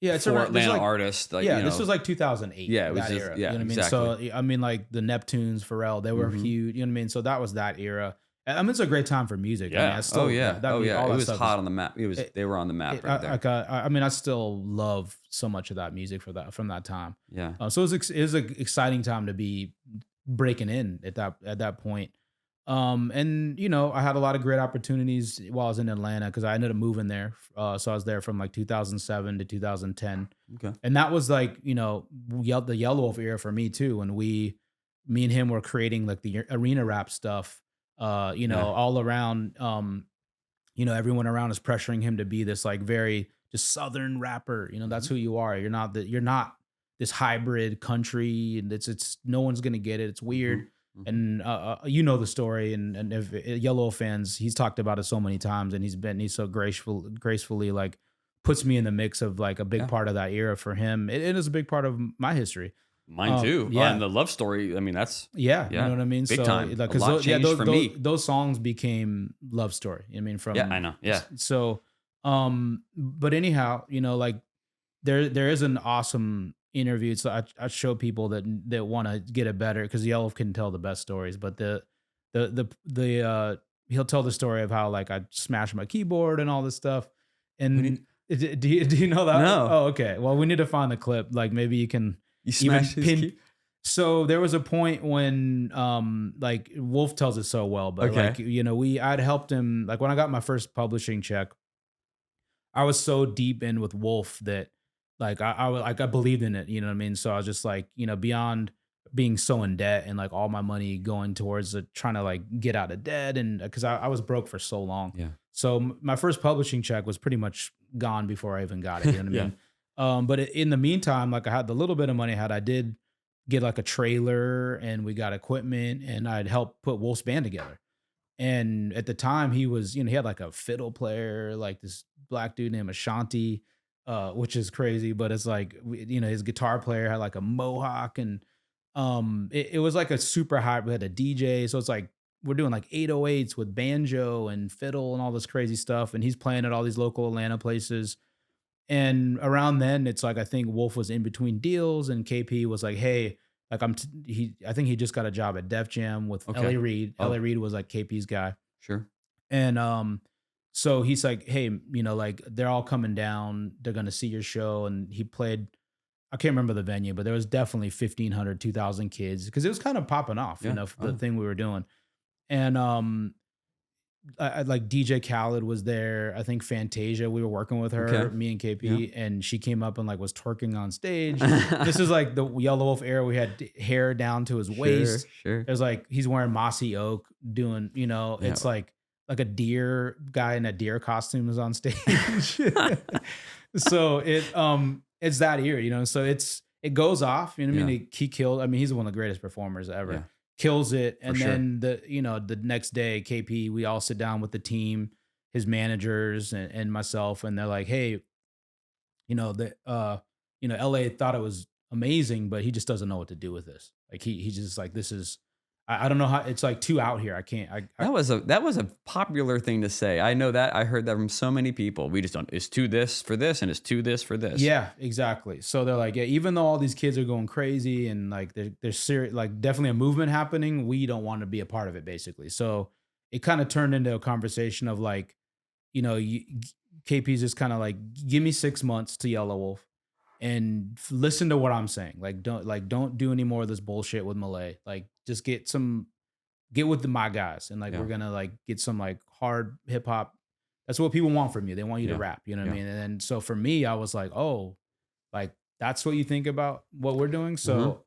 Yeah, it's for around, Atlanta like, artists. Like, yeah, you know, this was like 2008. Yeah, it was that just- era. yeah, You know what exactly. I mean? So I mean, like the Neptunes, Pharrell, they were huge. You know what I mean? So that was that era. I mean, it's a great time for music. I mean, yeah. I still, Oh yeah. that Oh music- yeah. all It that was stuff hot on the map. It was. They were on the map right there. I mean, I still love so much of that music from that time. Yeah. So it was an exciting time to be breaking in at that point. And you know, I had a lot of great opportunities while I was in Atlanta because I ended up moving there. So I was there from like 2007 to 2010. Okay. And that was like, you know, the Yelawolf era for me too. And me and him were creating like the arena rap stuff, you know, Yeah. all around, you know, everyone around is pressuring him to be this like very just Southern rapper. You know, that's who you are. You're not this hybrid country and it's no one's going to get it. It's weird. Mhm. And you know the story, and if Yellow fans, he's talked about it so many times, and he's so gracefully like puts me in the mix of like a big Yeah. part of that era for him. It is a big part of my history. Mine too. Yeah. And the love story. I mean, that's Yeah, Yeah, you know what I mean. big So time. like, A lot changed for me. those songs became love story. I mean, from yeah. I know. Yeah. So, but anyhow, you know, like there is an awesome interview. So I show people that want to get it better because Yellow can tell the best stories. But he'll tell the story of how like I smashed my keyboard and all this stuff. And do you know that? No. Oh, okay. Well, we need to find the clip. Like maybe you can You smashed his key? So there was a point when like Wolf tells it so well, but Okay. like, you know, I'd helped him like when I got my first publishing check, I was so deep in with Wolf that like I believed in it, you know what I mean? So I was just like, you know, beyond being so in debt and like all my money going towards trying to like get out of debt and because I was broke for so long. Yeah. So my first publishing check was pretty much gone before I even got it. You know what I mean? But in the meantime, like I had the little bit of money I did get like a trailer and we got equipment and I'd help put Wolf's band together. And at the time he was, you know, he had like a fiddle player, like this black dude named Ashanti, which is crazy, but it's like, you know, his guitar player had like a mohawk and it was like a super high, we had a DJ. So it's like, we're doing like 808s with banjo and fiddle and all this crazy stuff. And he's playing at all these local Atlanta places. And around then, it's like I think Wolf was in between deals, and KP was like, "Hey, like I think he just got a job at Def Jam with Okay. L.A. Reid. Oh. L.A. Reid was like KP's guy, Sure. and so he's like, "Hey, you know, like they're all coming down. They're gonna see your show." And he played. I can't remember the venue, but there was definitely 1,500, 2,000 kids because it was kind of popping off, Yeah. you know, the thing we were doing, and I like DJ Khaled was there. I think Fantasia, we were working with her, Okay. me and KP, and she came up and like was twerking on stage. This is like the Yelawolf era. We had hair down to his waist. Sure. It was like he's wearing mossy oak, doing, you know, Yeah. it's like a deer guy in a deer costume is on stage. So it's that era, you know. So it goes off. You know what I mean? He killed. I mean, he's one of the greatest performers ever. Yeah. Kills it, and sure. then the next day, KP, we all sit down with the team, his managers and myself, and they're like, "Hey, you know LA thought it was amazing, but he just doesn't know what to do with this. Like he's just like, this is, I don't know how, it's like too out here. I can't. That was a popular thing to say. I know that. I heard that from so many people. We just don't. It's too this for this, and it's too this for this. Yeah, exactly. So they're like, yeah, even though all these kids are going crazy and like there's serious, like definitely a movement happening, we don't want to be a part of it, basically. So it kind of turned into a conversation of like, you know, KP's just kind of like, give me 6 months to Yelawolf and listen to what I'm saying. Don't do any more of this bullshit with Malay. Like just get with my guys and like we're gonna like get some like hard hip hop. That's what people want from you. They want you to rap, you know what I mean? And then so for me, I was like, oh, like that's what you think about what we're doing. So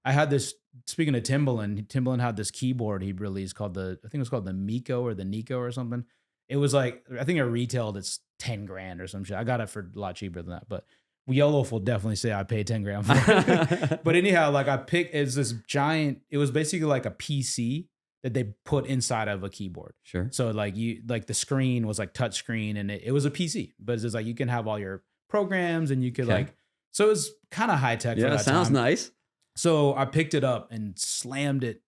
I had this, speaking of Timbaland had this keyboard he released called I think it was called the Miko or the Nico or something. It was like, I think it retailed it's 10 grand or some shit. I got it for a lot cheaper than that, but Yelawolf will definitely say I paid 10 grand for it. But anyhow, like I picked, it's this giant, it was basically like a PC that they put inside of a keyboard. Sure. So like the screen was like touch screen and it was a PC, but it's just like you can have all your programs and you could like, so it was kind of high tech. Yeah, for that sounds time. nice. So I picked it up and slammed it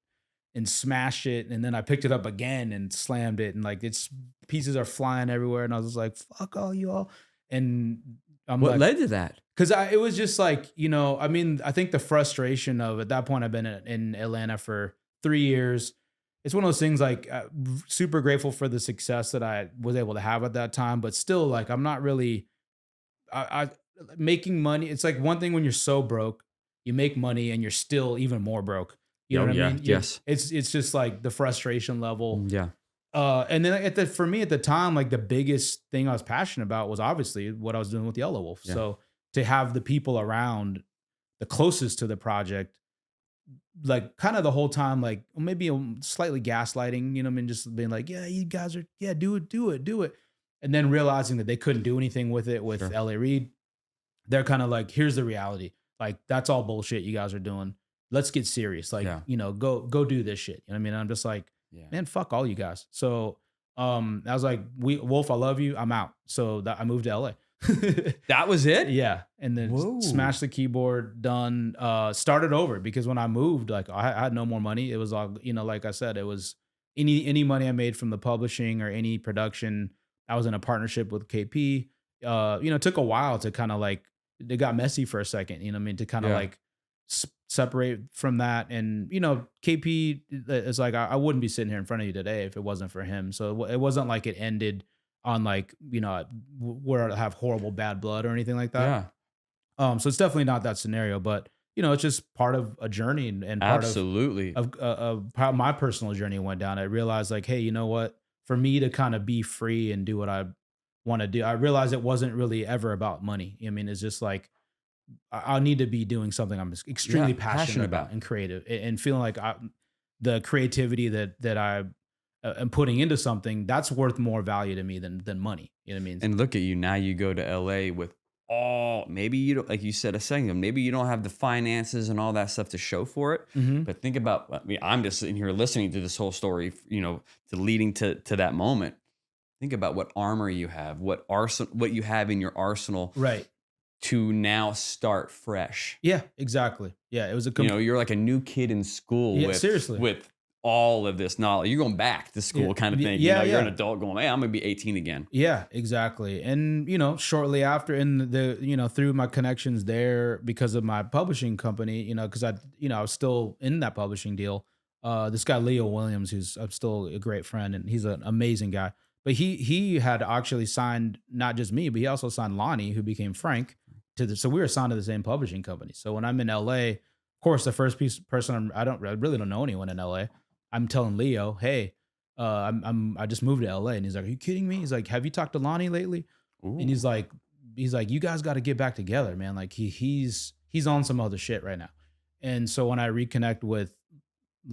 and smashed it. And then I picked it up again and slammed it. And like its pieces are flying everywhere. And I was just like, fuck all you all. And what led to that? Because it was just like, you know, I mean, I think the frustration of, at that point, I've been in Atlanta for 3 years. It's one of those things like super grateful for the success that I was able to have at that time. But still, like, I'm not really I making money. It's like one thing when you're so broke, you make money and you're still even more broke. You know what I mean? Yes. It's just like the frustration level. Yeah. And then for me at the time, like the biggest thing I was passionate about was obviously what I was doing with Yelawolf. Yeah. So to have the people around the closest to the project, like kind of the whole time, like maybe slightly gaslighting, you know what I mean? Just being like, yeah, you guys are, yeah, do it. And then realizing that they couldn't do anything with it with LA Reid. They're kind of like, here's the reality. Like, that's all bullshit you guys are doing. Let's get serious. Like, you know, go do this shit. You know what I mean? I'm just like, man, fuck all you guys. So I was like, Wolf, I love you. I'm out. So I moved to LA. That was it? Yeah. And then smashed the keyboard, done, started over because when I moved, like I had no more money. It was all, you know, like I said, it was any money I made from the publishing or any production. I was in a partnership with KP. You know, it took a while to kind of like, it got messy for a second, you know what I mean? To kind of like separate from that. And, you know, KP is like, I wouldn't be sitting here in front of you today if it wasn't for him. So it wasn't like it ended on like, you know, where I have horrible bad blood or anything like that. Yeah. So it's definitely not that scenario, but you know, it's just part of a journey and part of how my personal journey went down. I realized like, hey, you know what, for me to kind of be free and do what I want to do, I realized it wasn't really ever about money. I mean, it's just like, I need to be doing something I'm extremely passionate about and creative and feeling like the creativity that I am putting into something that's worth more value to me than money. You know what I mean? And look at you now. You go to LA with maybe you don't, like you said a second ago, maybe you don't have the finances and all that stuff to show for it. Mm-hmm. But think about, I mean, I'm just sitting here listening to this whole story, you know, to leading to that moment. Think about what armor you have, what you have in your arsenal, right? To now start fresh. Yeah, exactly. Yeah, it was you know, you're like a new kid in school. Yeah, seriously. With all of this knowledge, you're going back to school, kind of thing. Yeah, you know, you're an adult going, hey, I'm gonna be 18 again. Yeah, exactly. And you know, shortly after, in the you know, through my connections there, because of my publishing company, you know, because I was still in that publishing deal. This guy Leo Williams, who's I'm still a great friend, and he's an amazing guy. But he had actually signed not just me, but he also signed Lonnie, who became Frank. So we were signed to the same publishing company. So when I'm in LA, of course, the first person I really don't know anyone in LA. I'm telling Leo, hey, I just moved to LA, and he's like, are you kidding me? He's like, have you talked to Lonnie lately? Ooh. And he's like, you guys got to get back together, man. Like he's on some other shit right now. And so when I reconnect with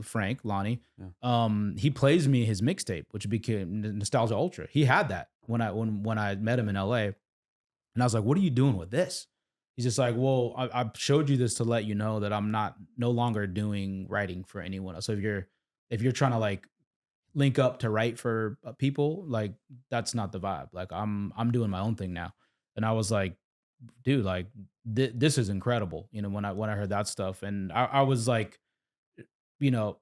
Frank, Lonnie, he plays me his mixtape, which became Nostalgia Ultra. He had that when I met him in LA. And I was like, what are you doing with this? He's just like, well, I showed you this to let you know that I'm no longer doing writing for anyone else. So if you're trying to like link up to write for people, like that's not the vibe. Like I'm doing my own thing now. And I was like, dude, like this is incredible. You know, when I heard that stuff, and I was like, you know,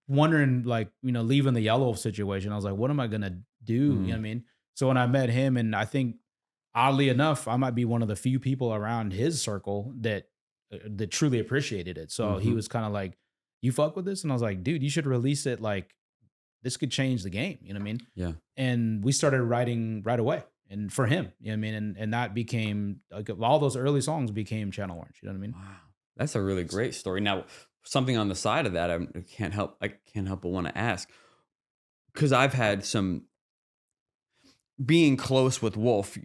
wondering like, you know, leaving the Yelawolf situation, I was like, what am I gonna do? Mm-hmm. You know what I mean? So when I met him, and I think, oddly enough, I might be one of the few people around his circle that truly appreciated it. So he was kind of like, you fuck with this? And I was like, dude, you should release it. Like, this could change the game. You know what I mean? Yeah. And we started writing right away. And for him, you know what I mean? And that became, like, all those early songs became Channel Orange. You know what I mean? Wow. That's a really great story. Now, something on the side of that, I can't help but want to ask, because I've had some being close with Wolf,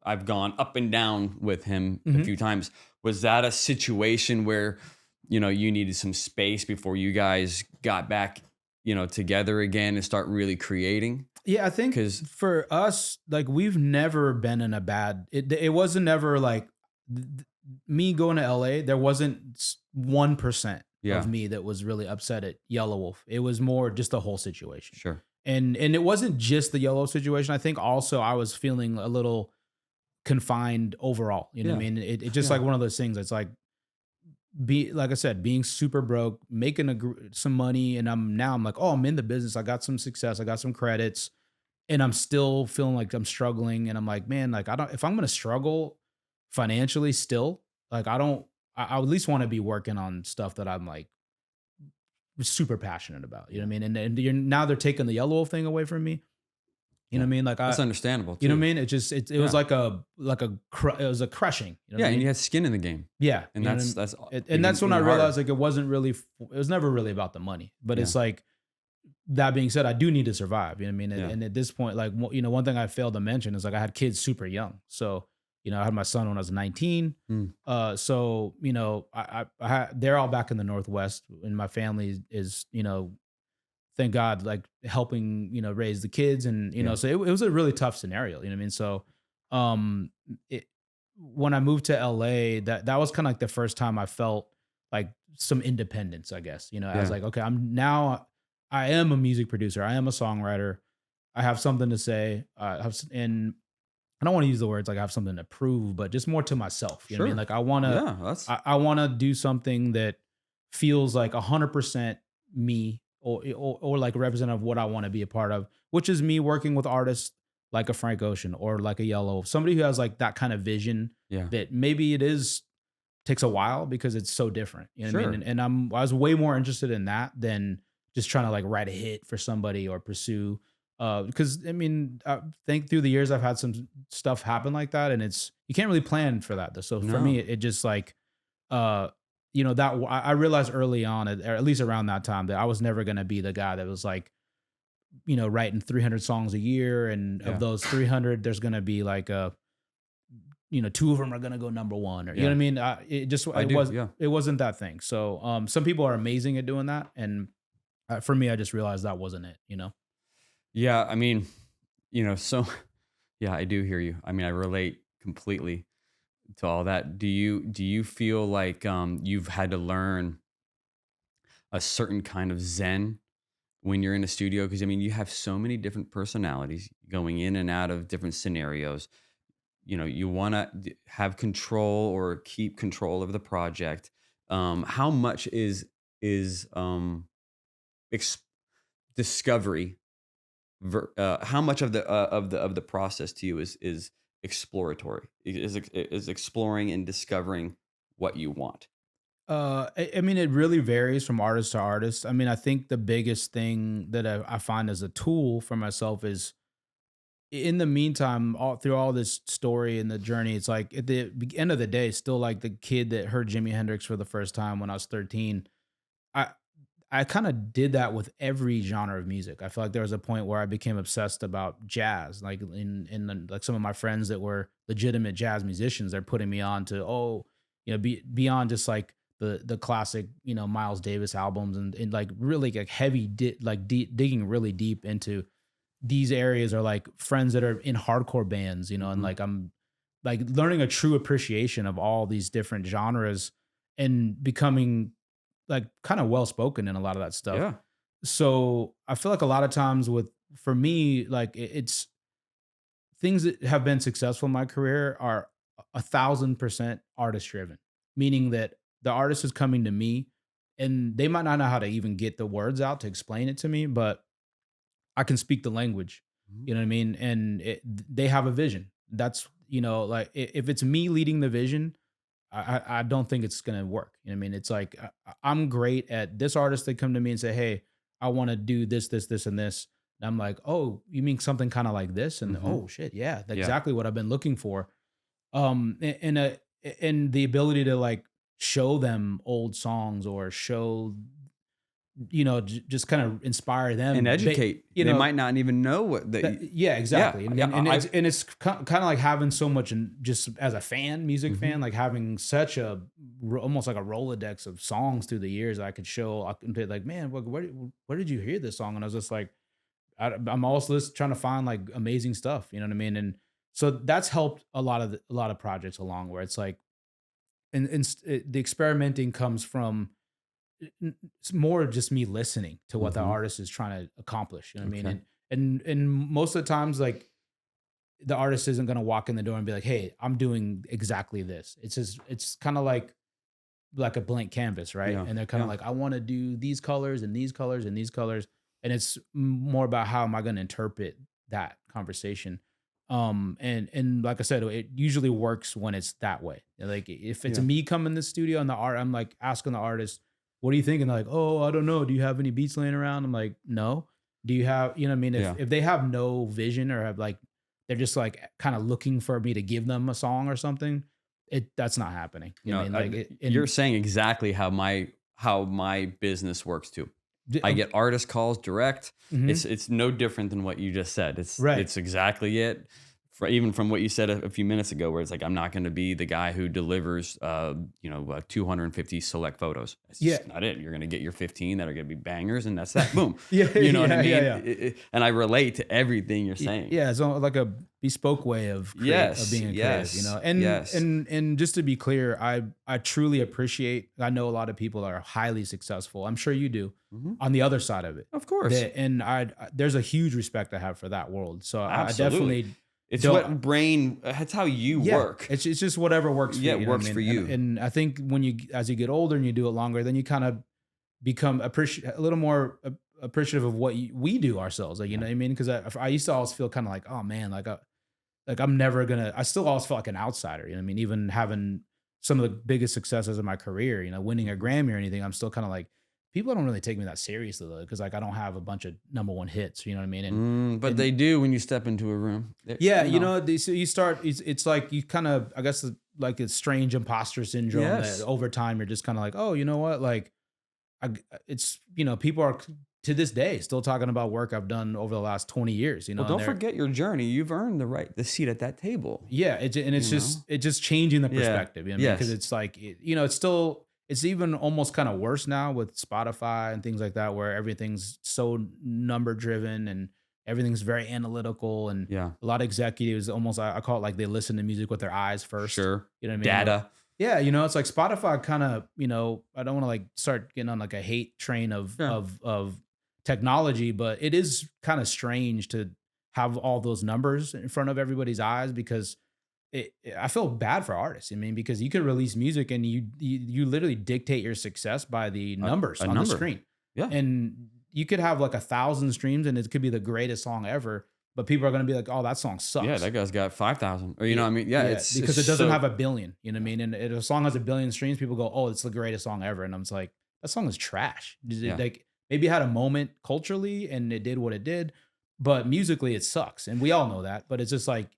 I've gone up and down with him a few times. Was that a situation where, you needed some space before you guys got back, together again and start really creating? Yeah, I think 'Cause for us, like we've never been in a bad. It wasn't ever like me going to LA. There wasn't 1% of yeah, me that was really upset at Yelawolf. It was more just the whole situation, sure. and it wasn't just the Yellow situation. I think also I was feeling a little confined overall. You know what Yeah. I mean? It just Yeah. like one of those things. It's like like I said, being super broke, making some money, and I'm like, oh, I'm in the business. I got some success. I got some credits, and I'm still feeling like I'm struggling. And I'm like, man, like I don't. If I'm gonna struggle financially, still, like I don't. I at least want to be working on stuff that I'm like super passionate about. You know Yeah. what I mean? And now they're taking the yellow thing away from me. You know Yeah. what I mean? Like That's understandable you know what I too. mean? It was Yeah. like it was a crushing. You know Yeah. what I And mean? you had skin in the game. Yeah, And you know what I that's, mean? that's And that's when I even harder. realized like it wasn't really. It was never really about the money, but Yeah. it's like that being said, I do need to survive. You know what I mean? Yeah. And at this point, like one thing I failed to mention is like I had kids super young. So I had my son when I was 19. Mm. So they're all back in the Northwest, and my family is thank God, like helping, raise the kids. And, Yeah. so it was a really tough scenario, you know what I mean? So, it, when I moved to LA, that was kind of like the first time I felt like some independence, I guess, I was Yeah. like, okay, I am a music producer. I am a songwriter. I have something to say. And I don't want to use the words like I have something to prove, but just more to myself. You know what I mean? Sure. Like I want to, Yeah. That's, I want to do something that feels like 100% me, or like representative of what I want to be a part of, which is me working with artists like a Frank Ocean or like a Yellow, somebody who has like that kind of vision yeah. that maybe takes a while because it's so different. You know what I Sure. mean? And I was way more interested in that than just trying to like write a hit for somebody or pursue. Because I mean, I think through the years I've had some stuff happen like that, and you can't really plan for that. Though. So for me, No. it just like uh that I realized early on, or at least around that time, that I was never gonna be the guy that was like, writing 300 songs a year, and of Yeah. those 300, there's gonna be like two of them are gonna go number one, or you know what I Yeah. mean. I do. Yeah. It wasn't that thing. So some people are amazing at doing that, and for me, I just realized that wasn't it. Yeah. I mean, so yeah, I do hear you. I mean, I relate completely to all that. Do you feel like you've had to learn a certain kind of zen when you're in a studio? Because I mean, you have so many different personalities going in and out of different scenarios. You want to have control or keep control of the project. How much is ex- discovery? How much of the process to you is exploratory? Is exploring and discovering what you want? I mean, it really varies from artist to artist. I mean, I think the biggest thing that I find as a tool for myself is, in the meantime, all through all this story and the journey, it's like at the end of the day, still like the kid that heard Jimi Hendrix for the first time when I was 13. I I kind of did that with every genre of music. I feel like there was a point where I became obsessed about jazz. Like like some of my friends that were legitimate jazz musicians, they're putting me on to beyond just like the classic Miles Davis albums, and like really like heavy digging really deep into these areas, are like friends that are in hardcore bands, and Mhm. like I'm like learning a true appreciation of all these different genres, and becoming like kind of well spoken in a lot of that stuff. Yeah. So I feel like a lot of times for me, like it's things that have been successful in my career are 1,000% artist driven, meaning that the artist is coming to me, and they might not know how to even get the words out to explain it to me, but I can speak the language. Mhm. You know what I mean? And they have a vision. That's, like if it's me leading the vision, I don't think it's gonna work. You know what I mean? It's like I'm great at this artist. They come to me and say, "Hey, I want to do this, this, this, and this." And I'm like, "Oh, you mean something kind of like this?" And Mhm. oh shit, yeah, that's Yeah. exactly what I've been looking for. And the ability to like show them old songs, or show just kind of inspire them and educate. They might not even know what yeah, exactly. Yeah, And it's kind of like having so much, just as a fan, music fan, like having such almost like a Rolodex of songs through the years. I can be like, man, where did you hear this song? And I was just like, I'm also just trying to find like amazing stuff. You know what I mean? And so that's helped a lot of projects along, where it's like, the experimenting comes from, it's more just me listening to what the artist is trying to accomplish. You know what I mean? Okay. And most of the times, like, the artist isn't going to walk in the door and be like, "Hey, I'm doing exactly this." It's kind of like a blank canvas, right? Yeah. And they're kind of like, "I want to do these colors and these colors and these colors," and it's more about how am I going to interpret that conversation. And like I said, it usually works when it's that way. Like, if it's Yeah. me coming in the studio and I'm like asking the artist, "What do you think?" And they're like, "Oh, I don't know. Do you have any beats laying around?" I'm like, "No." Do you have, you know what I mean? Yeah. If they have no vision, or have like, they're just like kind of looking for me to give them a song or something, that's not happening. You know what I mean? Like, you're saying exactly how my business works too. I get artist calls direct. Mhm. It's no different than what you just said. Right. It's exactly it. Even from what you said a few minutes ago, where it's like, I'm not going to be the guy who delivers 250 select photos. It's just not it. You're going to get your 15 that are going to be bangers, and that's that. Boom. You know what I mean? Yeah. And I relate to everything you're saying. Yeah, it's like a bespoke way of being a creative, you know. And just to be clear, I truly appreciate. I know a lot of people are highly successful. I'm sure you do, on the other side of it, Of course. and there's a huge respect I have for that world. So Absolutely. I definitely. It's that's how you work. It's just whatever works for you. It works for you. And I think as you get older and you do it longer, then you kind of become a little more appreciative of what we do ourselves. Like, you know what I mean? Because I used to always feel kind of like, oh man, like I'm never gonna. I still always felt like an outsider. You know what I mean? Even having some of the biggest successes in my career, winning a Grammy or anything, I'm still kind of like, people don't really take me that seriously, though, because like I don't have a bunch of #1 hits. You know what I mean? But they do when you step into a room. Yeah, so you start. It's like you kind of, I guess, like a strange imposter syndrome. Yes. That over time you're just kind of like, oh, you know what? Like, people are to this day still talking about work I've done over the last 20 years. Well, don't forget your journey. You've earned the seat at that table. Yeah, it's just changing the perspective. You know what I mean? Because it's like, it's even almost kind of worse now with Spotify and things like that, where everything's so number driven and everything's very analytical, and a lot of executives almost, I call it like, they listen to music with their eyes first. Sure. You know what I mean? Data. Yeah, it's like Spotify kind of, I don't want to like start getting on like a hate train of technology, but it is kind of strange to have all those numbers in front of everybody's eyes, because I feel bad for artists. I mean, because you could release music and you literally dictate your success by the numbers on the screen. Yeah. And you could have like 1,000 streams and it could be the greatest song ever, but people are going to be like, oh, that song sucks. Yeah, that guy's got 5,000. Or, you know what I mean? Yeah, it's because it doesn't have 1 billion. You know what I mean? And if a song has 1 billion streams, people go, oh, it's the greatest song ever. And I'm just like, that song is trash. Like, maybe it had a moment culturally and it did what it did, but musically it sucks. And we all know that. But it's just like,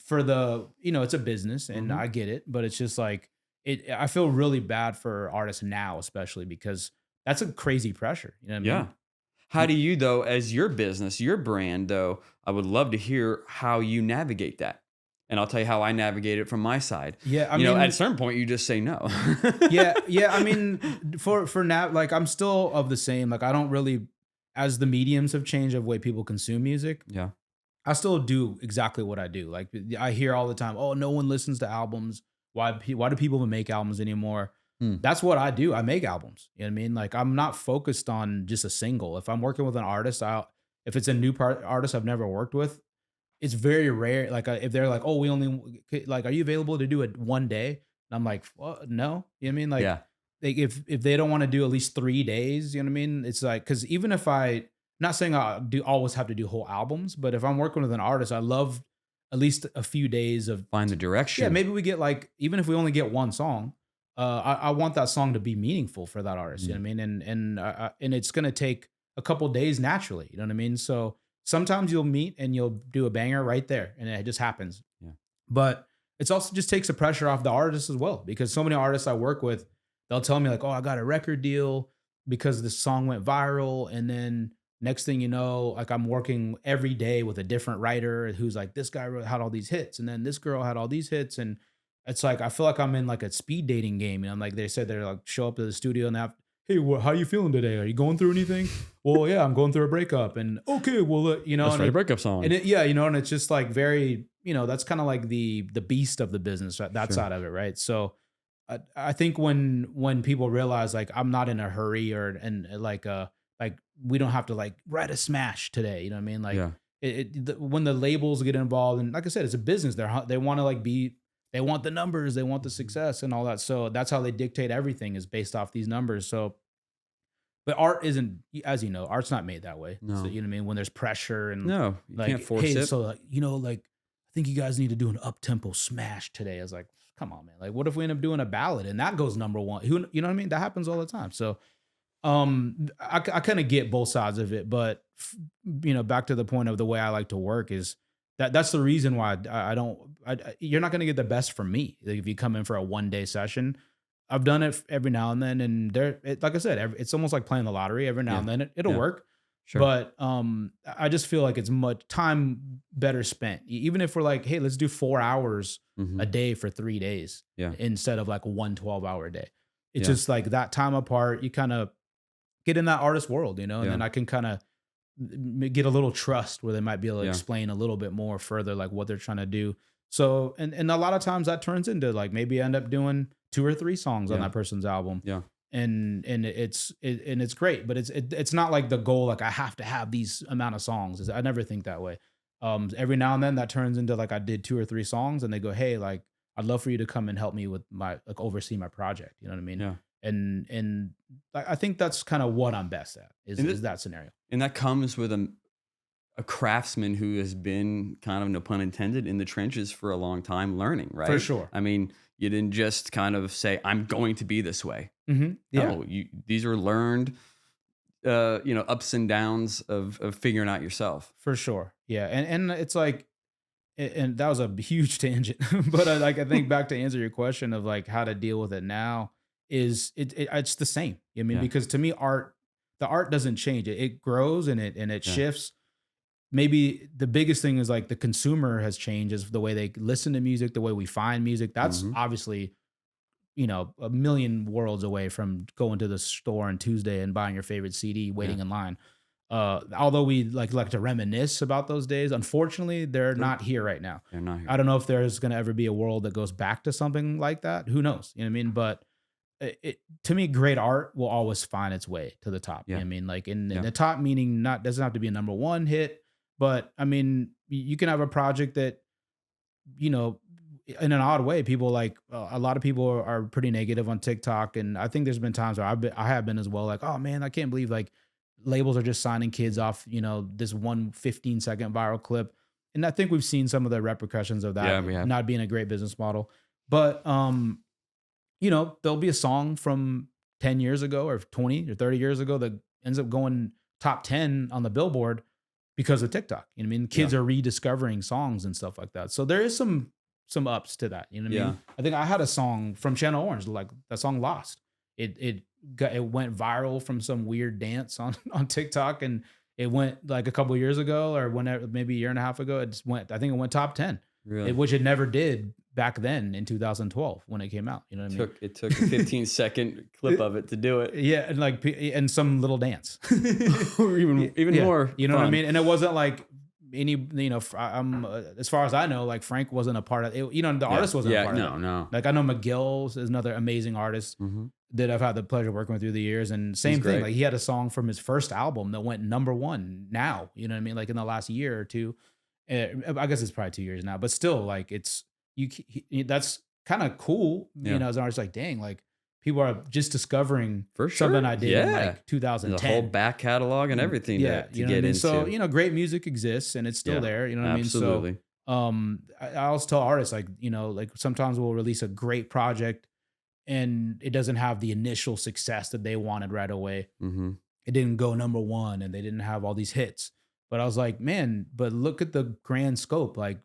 for it's a business, and I get it, but it's just like, I feel really bad for artists now, especially because that's a crazy pressure. You know what I mean? How do you, though, as your business, your brand, though, I would love to hear how you navigate that. And I'll tell you how I navigate it from my side. Yeah, I mean, at a certain point, you just say no. yeah. I mean, for now, like, I'm still of the same. Like, I don't really, as the mediums have changed of the way people consume music. Yeah. I still do exactly what I do. Like, I hear all the time, oh, no one listens to albums. Why do people even make albums anymore? That's what I do. I make albums. You know what I mean? Like, I'm not focused on just a single. If I'm working with an artist, if it's a new artist I've never worked with, it's very rare. Like, if they're like, oh, we only, like, are you available to do it one day? And I'm like, well, no. You know what I mean? Like, if they don't want to do at least 3 days, you know what I mean? It's like, because even if not saying I do always have to do whole albums, but if I'm working with an artist, I love at least a few days of find the direction. Yeah, maybe we get like, even if we only get one song, I want that song to be meaningful for that artist. You know what I mean? And it's gonna take a couple days naturally. You know what I mean? So sometimes you'll meet and you'll do a banger right there, and it just happens. Yeah. But it's also just takes the pressure off the artist as well, because so many artists I work with, they'll tell me like, oh, I got a record deal. because this song went viral, and then next thing you know, like I'm working every day with a different writer who's like, this guy had all these hits, and then this girl had all these hits, and it's like I feel like I'm in like a speed dating game, and I'm like they said they're like show up to the studio and they have, hey, how you feeling today? Are you going through anything? Well, yeah, I'm going through a breakup, and okay, well, Let's write a breakup song. and yeah, and it's just like very, that's kind of like the beast of the business, right? That side of it, right? So I think when people realize like I'm not in a hurry and like we don't have to like write a smash today, you know what I mean? Like when the labels get involved, and like I said, it's a business. They want to like they want the numbers, they want the success and all that. So that's how they dictate everything is based off these numbers. So, but art isn't, as you know, art's not made that way. No. So, you know what I mean? When there's pressure and no, you like, can't force hey, it. so like, like I think you guys need to do an up-tempo smash today. I was like, come on, man. Like, what if we end up doing a ballad and that goes number one? You know what I mean? That happens all the time. So, I kind of get both sides of it, but back to the point of the way I like to work is that's the reason why I don't. You're not going to get the best from me like, if you come in for a 1-day session. I've done it every now and then, and like I said, it's almost like playing the lottery. Every now and then it'll work. Sure. But I just feel like it's much time better spent. Even if we're like, hey, let's do 4 hours a day for 3 days instead of like one 12-hour day. It's just like that time apart. You kind of get in that artist world, and then I can kind of get a little trust where they might be able to explain a little bit more further, like what they're trying to do. So, and a lot of times that turns into like, maybe I end up doing 2 or 3 songs on that person's album. Yeah. And it's great, but it's not like the goal, like I have to have these amount of songs. I never think that way. Every now and then that turns into like I did 2 or 3 songs and they go, hey, like I'd love for you to come and help me with my, like oversee my project. You know what I mean? Yeah. And I think that's kind of what I'm best at is that scenario. And that comes with a craftsman who has been kind of, no pun intended, in the trenches for a long time learning, right? For sure. I mean, you didn't just kind of say, I'm going to be this way. Mm-hmm. Yeah. No, these are learned, ups and downs of figuring out yourself. For sure. Yeah. And it's like, and that was a huge tangent, but I think back to answer your question of like how to deal with it now is it's the same. I mean, because to me, the art doesn't change. It grows and it shifts. Maybe the biggest thing is like the consumer has changed, is the way they listen to music, the way we find music. That's obviously, a million worlds away from going to the store on Tuesday and buying your favorite CD, waiting in line. Although we like to reminisce about those days, unfortunately, they're not here right now. They're not here. I don't know if there's going to ever be a world that goes back to something like that. Who knows? You know what I mean? But to me, great art will always find its way to the top. You know what I mean? Like in the top, meaning doesn't have to be a number 1 hit, but I mean, you can have a project that, in an odd way, people like a lot of people are pretty negative on TikTok. And I think there's been times where I have been as well. Like, oh man, I can't believe like labels are just signing kids off, this one 15-second viral clip. And I think we've seen some of the repercussions of that not being a great business model. But, there'll be a song from 10 years ago or 20 or 30 years ago that ends up going top 10 on the Billboard because of TikTok. You know what I mean? Kids are rediscovering songs and stuff like that. So there is some ups to that. You know what I mean? I think I had a song from Channel Orange, like that song Lost. It went viral from some weird dance on TikTok, and it went like a couple of years ago or whenever, maybe a year and a half ago. I think it went top 10. Really? Which it never did back then in 2012 when it came out. You know what I mean? It took a 15-second clip of it to do it. Yeah, and some little dance. Or even more. You know fun. what I mean? And it wasn't like any, as far as I know, like Frank wasn't a part of it. The artist wasn't a part of it. No. Like I know McGill is another amazing artist that I've had the pleasure of working with through the years. And same thing, like he had a song from his first album that went number 1 now, you know what I mean? Like in the last year or 2. I guess it's probably 2 years now, but still, like that's kind of cool. As an artist, like dang, like people are just discovering something I did in like 2010. The whole back catalog and everything. To get into. So great music exists and it's still there. You know what I mean? Absolutely. So I always tell artists like like sometimes we'll release a great project and it doesn't have the initial success that they wanted right away. It didn't go number 1 and they didn't have all these hits. But I was like, man, but look at the grand scope. Like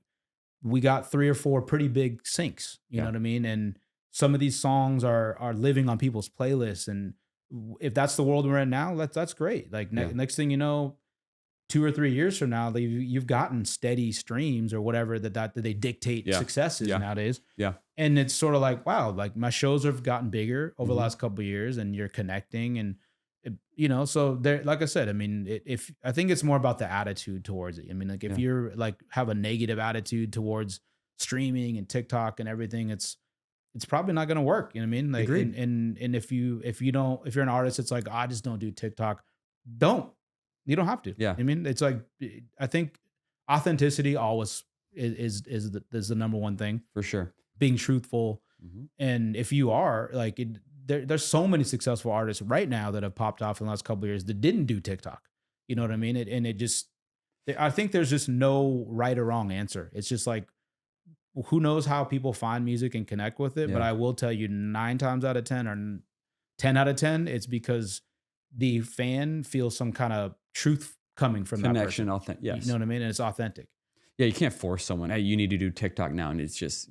we got 3 or 4 pretty big syncs, you know what I mean? And some of these songs are living on people's playlists. And if that's the world we're in now, that's great. Like next thing you know, 2 or 3 years from now, you've gotten steady streams or whatever that they dictate successes nowadays. Yeah. And it's sort of like, wow, like my shows have gotten bigger over the Mhm. last couple of years, and you're connecting, and you know, so there, like I said, I mean, if I think it's more about the attitude towards it. I mean, like if Yeah. you're like have a negative attitude towards streaming and TikTok and everything, it's probably not going to work. You know what I mean? Like, Agreed. and if you don't, if you're an artist, it's like, "Oh, I just don't do TikTok." Don't, you don't have to. Yeah. I mean, it's like, I think authenticity always is the number one thing. For sure. Being truthful. Mhm. And if you are like, there's so many successful artists right now that have popped off in the last couple of years that didn't do TikTok. You know what I mean? And it just, I think there's just no right or wrong answer. It's just like, who knows how people find music and connect with it. But Yeah. I will tell you 9 times out of 10 or 10 out of 10, it's because the fan feels some kind of truth coming from that Connection, person. authentic. Yes. You know what I mean? And it's authentic. Yeah, you can't force someone. Hey, you need to do TikTok now, and it's just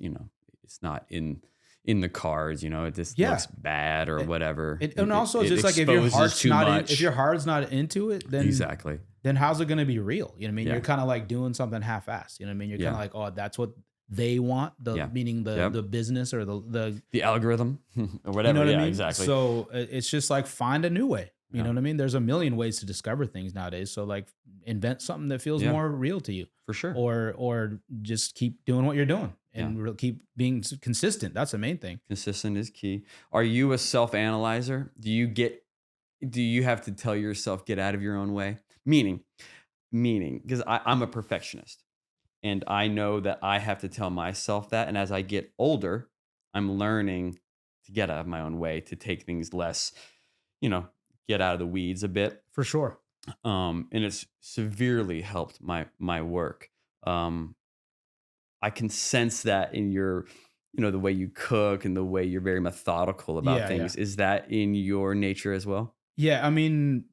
it's not in the cards. It just looks bad or whatever. And also, it's just like if your exposes if your heart's not into it, then exactly. then how's it going to be real? You know what I mean? Yeah. You're kind of like doing something half-assed. You know what I mean? You're kind of like, oh, that's what they want. Meaning the business or the algorithm or whatever. You know what I mean? Exactly. So it's just like find a new way. You know what I mean? There's a million ways to discover things nowadays. So like invent something that feels more real to you. For sure. Or just keep doing what you're doing and keep being consistent. That's the main thing. Consistent is key. Are you a self-analyzer? Do you have to tell yourself, get out of your own way? Meaning, because I'm a perfectionist, and I know that I have to tell myself that. And as I get older, I'm learning to get out of my own way, to take things less, get out of the weeds a bit. For sure. And it's severely helped my work. I can sense that in your, the way you cook and the way you're very methodical about things. Yeah. Is that in your nature as well? Yeah, I mean,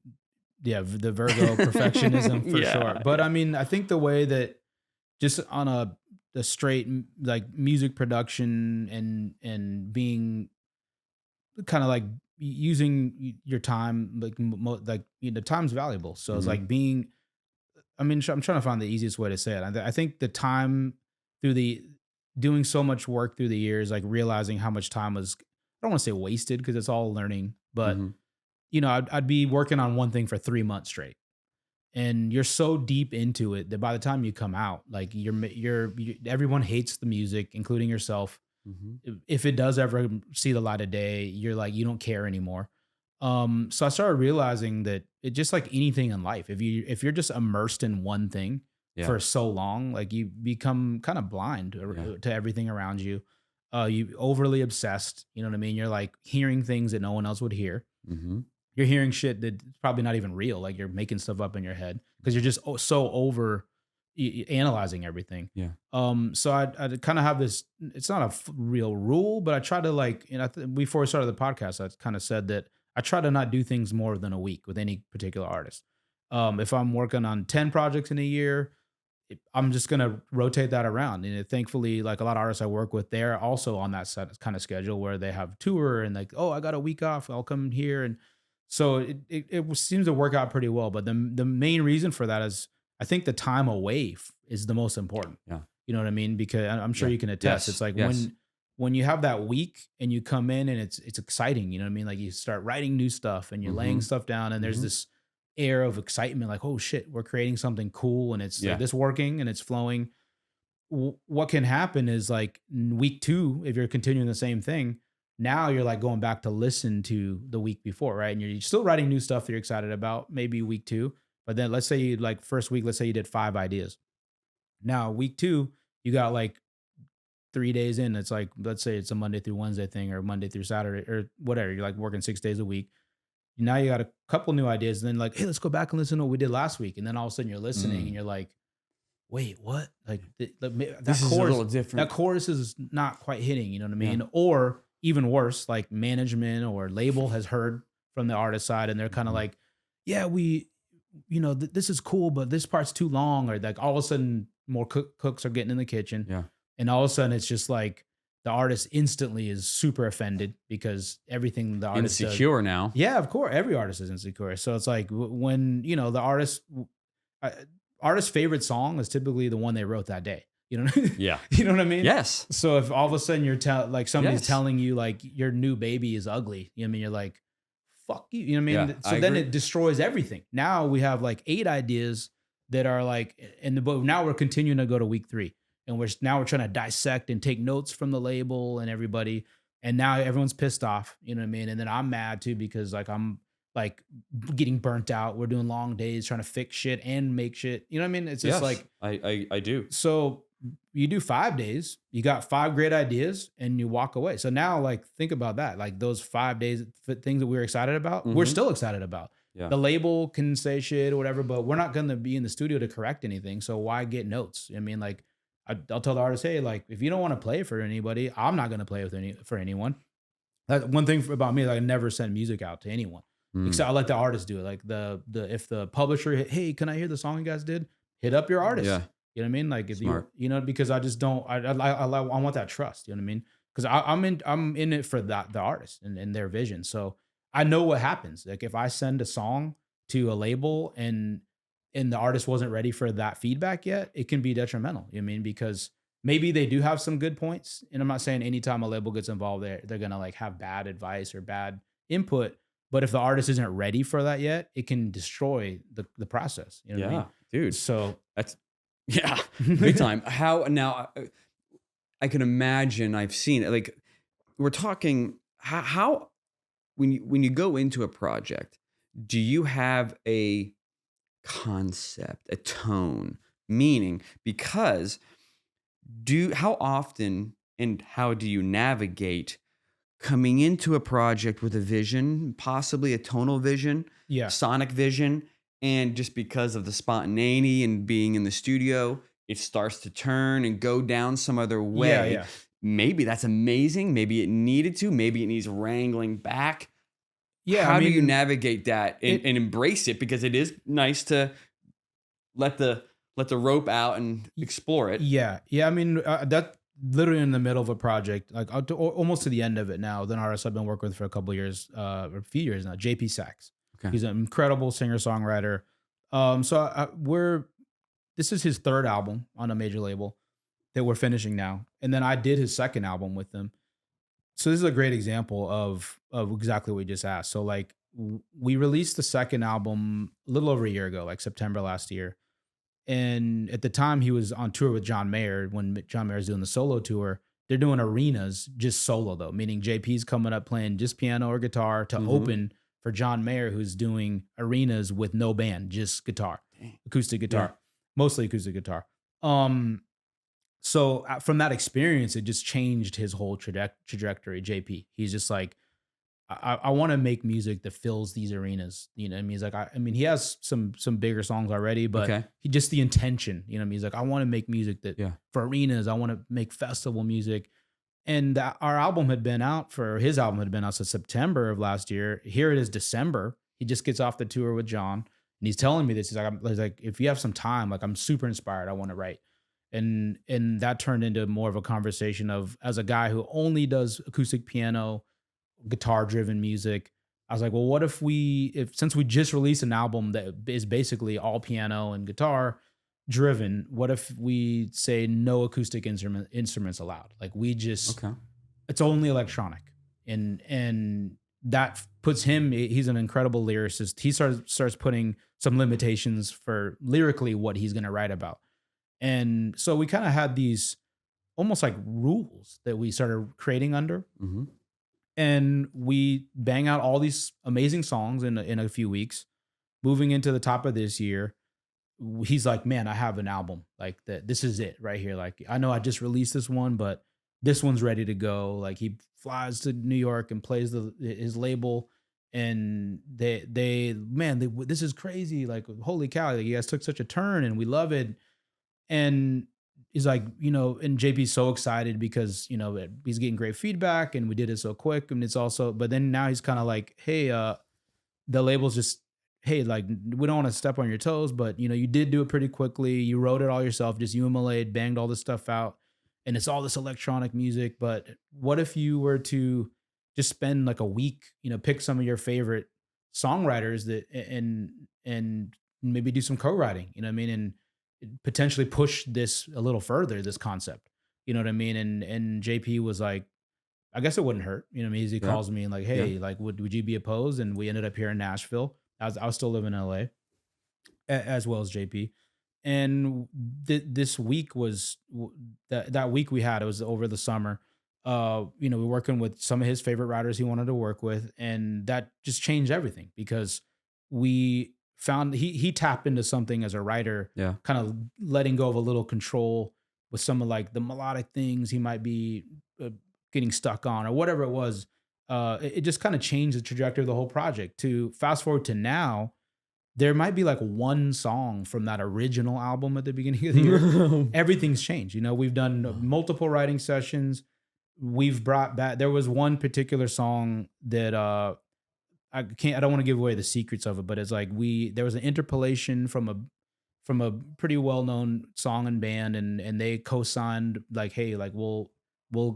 the Virgo perfectionism for sure. But I mean, I think the way that just on a straight like music production and being kind of like using your time like time's valuable. So it's like being. I mean, I'm trying to find the easiest way to say it. I think the time through doing so much work through the years, like realizing how much time was, I don't want to say wasted because it's all learning, but I'd be working on one thing for 3 months straight, and you're so deep into it that by the time you come out, like everyone hates the music, including yourself. If it does ever see the light of day, you're like, you don't care anymore. So I started realizing that it just like anything in life, if you're just immersed in one thing for so long, like you become kind of blind to everything around you. You overly obsessed, you know what I mean? You're like hearing things that no one else would hear. You're hearing shit that's probably not even real. Like you're making stuff up in your head because you're just so over analyzing everything. Yeah. So I kind of have this, it's not a real rule, but I try to like, before we started the podcast, I kind of said that I try to not do things more than a week with any particular artist. If I'm working on 10 projects in a year, I'm just going to rotate that around. And thankfully, like a lot of artists I work with, they're also on that kind of schedule where they have tour and like, oh, I got a week off, I'll come here. And so it seems to work out pretty well. But the main reason for that is I think the time away is the most important. Yeah. You know what I mean? Because I'm sure you can attest. Yes. It's like when you have that week and you come in and it's exciting, you know what I mean? Like you start writing new stuff and you're laying stuff down and there's this air of excitement, like, oh shit, we're creating something cool and it's like this working and it's flowing. What can happen is like week 2, if you're continuing the same thing, now you're like going back to listen to the week before, right? And you're still writing new stuff that you're excited about, maybe week 2. But then let's say you like first week, let's say you did 5 ideas. Now week 2, you got like 3 days in. It's like, let's say it's a Monday through Wednesday thing or Monday through Saturday or whatever. You're like working 6 days a week. Now you got a couple new ideas. And then like, hey, let's go back and listen to what we did last week. And then all of a sudden you're listening and you're like, wait, what? Like this is a little different. That chorus is not quite hitting, you know what I mean? Yeah. Or even worse, like management or label has heard from the artist side and they're kind of like, yeah, we, this is cool, but this part's too long. Or like all of a sudden more cooks are getting in the kitchen. Yeah. And all of a sudden it's just like the artist instantly is super offended because everything the artist does. Insecure now. Yeah, of course, every artist is insecure. So it's like when the uh, artist's favorite song is typically the one they wrote that day. You know, Yeah. you know what I mean? Yes. So if all of a sudden you're like somebody's Yes. telling you like your new baby is ugly, you know what I mean? You're like, fuck you. You know what I mean? Yeah, So I then agree. it destroys everything. Now we have like 8 ideas that are like but now we're continuing to go to week 3. And we're trying to dissect and take notes from the label and everybody. And now everyone's pissed off, you know what I mean? And then I'm mad too because like I'm like getting burnt out. We're doing long days trying to fix shit and make shit. You know what I mean? It's just Yes, like I do. so you do 5 days, you got 5 great ideas and you walk away. So now like think about that. Like those 5 days things that we were excited about, we're Mhm. still excited about. Yeah. The label can say shit or whatever, but we're not going to be in the studio to correct anything. So why get notes? I mean, like I'll tell the artist, hey, like if you don't want to play for anybody, I'm not going to play for anyone. That one thing about me is I never send music out to anyone. Mm. Except I let the artist do it. Like if the publisher, hey, can I hear the song you guys did? Hit up your artist. Yeah. You know what I mean? Like if Smart. because I just don't. I want that trust. You know what I mean? Because I'm in it for the artist and their vision. So I know what happens. Like if I send a song to a label and the artist wasn't ready for that feedback yet, it can be detrimental. You know what I mean? Because maybe they do have some good points. And I'm not saying anytime a label gets involved, they're gonna like have bad advice or bad input. But if the artist isn't ready for that yet, it can destroy the process. You know what I Yeah, mean? dude. So That's yeah, big time. How now? I can imagine. I've seen it. Like we're talking. How when you go into a project, do you have a concept, a tone, meaning? Because how often and how do you navigate coming into a project with a vision, possibly a tonal vision, yeah. sonic vision, and just because of the spontaneity and being in the studio, it starts to turn and go down some other way. Yeah. Maybe that's amazing. Maybe it needed to. Maybe it needs wrangling back. Yeah. How I mean, do you navigate that and embrace it? Because it is nice to let the rope out and explore it. Yeah. I mean, that literally in the middle of a project, like almost to the end of it now. The artist I've been working with for a few years now, JP Sachs. Okay. He's an incredible singer songwriter. This is his 3rd album on a major label that we're finishing now, and then I did his 2nd album with him. So this is a great example of exactly what we just asked. So like we released the 2nd album a little over a year ago, like September last year. And at the time he was on tour with John Mayer when John Mayer's doing the solo tour. They're doing arenas just solo though, meaning JP's coming up playing just piano or guitar to open for John Mayer, who's doing arenas with no band, just guitar, acoustic guitar, mostly acoustic guitar. So from that experience, it just changed his whole trajectory. JP, he's just like, I want to make music that fills these arenas. You know what I mean? He's like, I mean, he has some bigger songs already, but he just the intention, you know what I mean? He's like, I want to make music that for arenas, I want to make festival music. And his album had been out since September of last year. Here it is December. He just gets off the tour with John and he's telling me this. He's like, if you have some time, like I'm super inspired. I want to write. And that turned into more of a conversation of, as a guy who only does acoustic piano, guitar driven music, I was like, well, what if since we just released an album that is basically all piano and guitar driven, what if we say no acoustic instruments allowed? Like we just, it's only electronic. And that puts him, he's an incredible lyricist. He starts putting some limitations for lyrically what he's going to write about. And so we kind of had these almost like rules that we started creating under. And we bang out all these amazing songs in a few weeks. Moving into the top of this year, he's like, man, I have an album like that. This is it right here. Like, I know I just released this one, but this one's ready to go. Like he flies to New York and plays his label. And this is crazy. Like, holy cow, like, you guys took such a turn and we love it. And he's like, and JP's so excited because, he's getting great feedback and we did it so quick. And it's also, but then now he's kind of like, hey, the label's just, hey, like, we don't want to step on your toes, but you did do it pretty quickly. You wrote it all yourself, just you and Malay banged all this stuff out. and it's all this electronic music. But what if you were to just spend like a week, pick some of your favorite songwriters and maybe do some co-writing, you know what I mean? And potentially push this a little further, this concept, you know what I mean? And JP was like, I guess it wouldn't hurt, you know what I mean? He Yeah. calls me and like, Yeah. hey, like, would you be opposed? And we ended up here in Nashville. I was still living in LA as well as JP. And this week was that week we had, it was over the summer. We're working with some of his favorite writers he wanted to work with, and that just changed everything because we found he tapped into something as a writer, Yeah. kind of letting go of a little control with some of like the melodic things he might be getting stuck on or whatever it was. It just kind of changed the trajectory of the whole project. To fast forward to now, there might be like one song from that original album at the beginning of the year. Everything's changed. We've done multiple writing sessions. We've brought back, there was one particular song that I don't want to give away the secrets of it, but it's like there was an interpolation from a pretty well-known song and band, and they co-signed like, hey, like we'll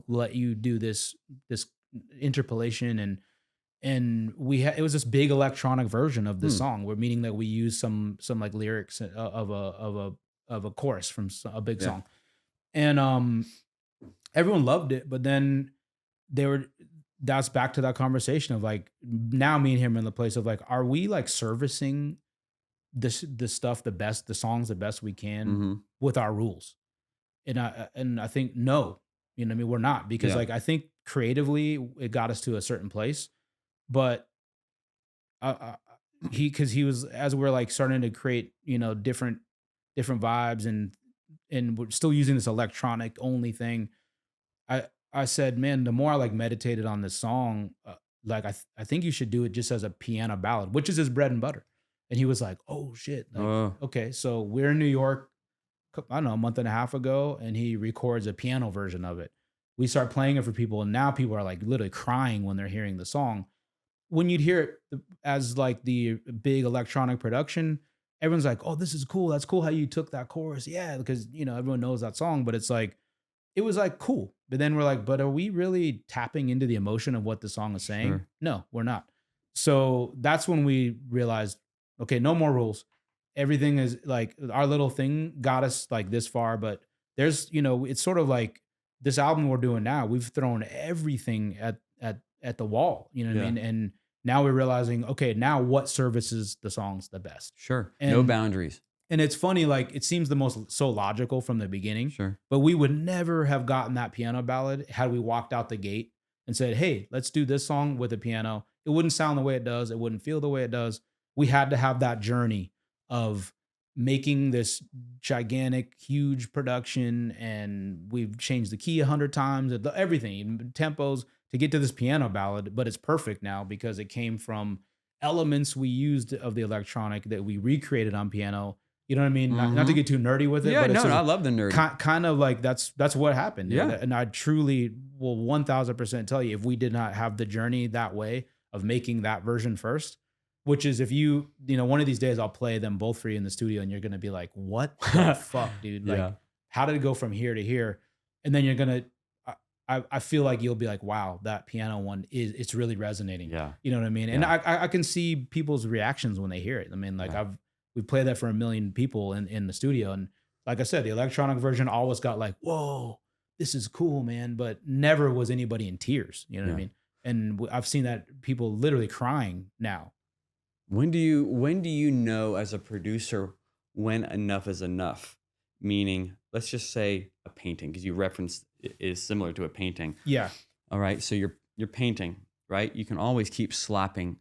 let you do this interpolation, and it was this big electronic version of this song. We're meaning that we use some like lyrics of a chorus from a big song, and everyone loved it. But then that's back to that conversation of like, now me and him are in the place of like, are we like servicing this stuff the songs the best we can with our rules? And I think no, you know what I mean, we're not, because like I think creatively it got us to a certain place. But he was, as we're like starting to create, different vibes, and we're still using this electronic only thing. I said, man, the more I like meditated on this song, like I think you should do it just as a piano ballad, which is his bread and butter. And he was like, oh shit, like, okay. So we're in New York, I don't know, a month and a half ago, and he records a piano version of it. We start playing it for people, and now people are like literally crying when they're hearing the song. When you'd hear it as like the big electronic production, everyone's like, oh, this is cool. That's cool how you took that chorus. Yeah, because, everyone knows that song, but it's like, it was like cool. But then we're like, but are we really tapping into the emotion of what the song is saying? Sure. No, we're not. So that's when we realized, okay, no more rules. Everything is like, our little thing got us like this far, but there's, it's sort of like this album we're doing now, we've thrown everything at the wall, you know what I mean? And now we're realizing, okay, now what services the songs the best? Sure. No boundaries. And it's funny, like it seems so logical from the beginning. Sure. But we would never have gotten that piano ballad had we walked out the gate and said, hey, let's do this song with a piano. It wouldn't sound the way it does. It wouldn't feel the way it does. We had to have that journey of making this gigantic, huge production, and we've changed the key 100 times, everything, even tempos, to get to this piano ballad. But it's perfect now because it came from elements we used of the electronic that we recreated on piano. You know what I mean? Not to get too nerdy with it. Yeah, but it's I love the nerd. Kind of like that's what happened. Yeah. And I truly will 1000% tell you, if we did not have the journey that way of making that version first, which is, if one of these days I'll play them both for you in the studio and you're going to be like, what the fuck, dude? Like, how did it go from here to here? And then you're going to, I feel like you'll be like, wow, that piano one it's really resonating. Yeah. You know what I mean? And I can see people's reactions when they hear it. I mean, like we played that for 1 million people in the studio. And like I said, the electronic version always got like, whoa, this is cool, man. But never was anybody in tears. You know what I mean? And I've seen that people literally crying now. When do you know as a producer when enough is enough? Meaning, let's just say a painting, because you referenced it is similar to a painting. Yeah. All right. So you're painting, right? You can always keep slopping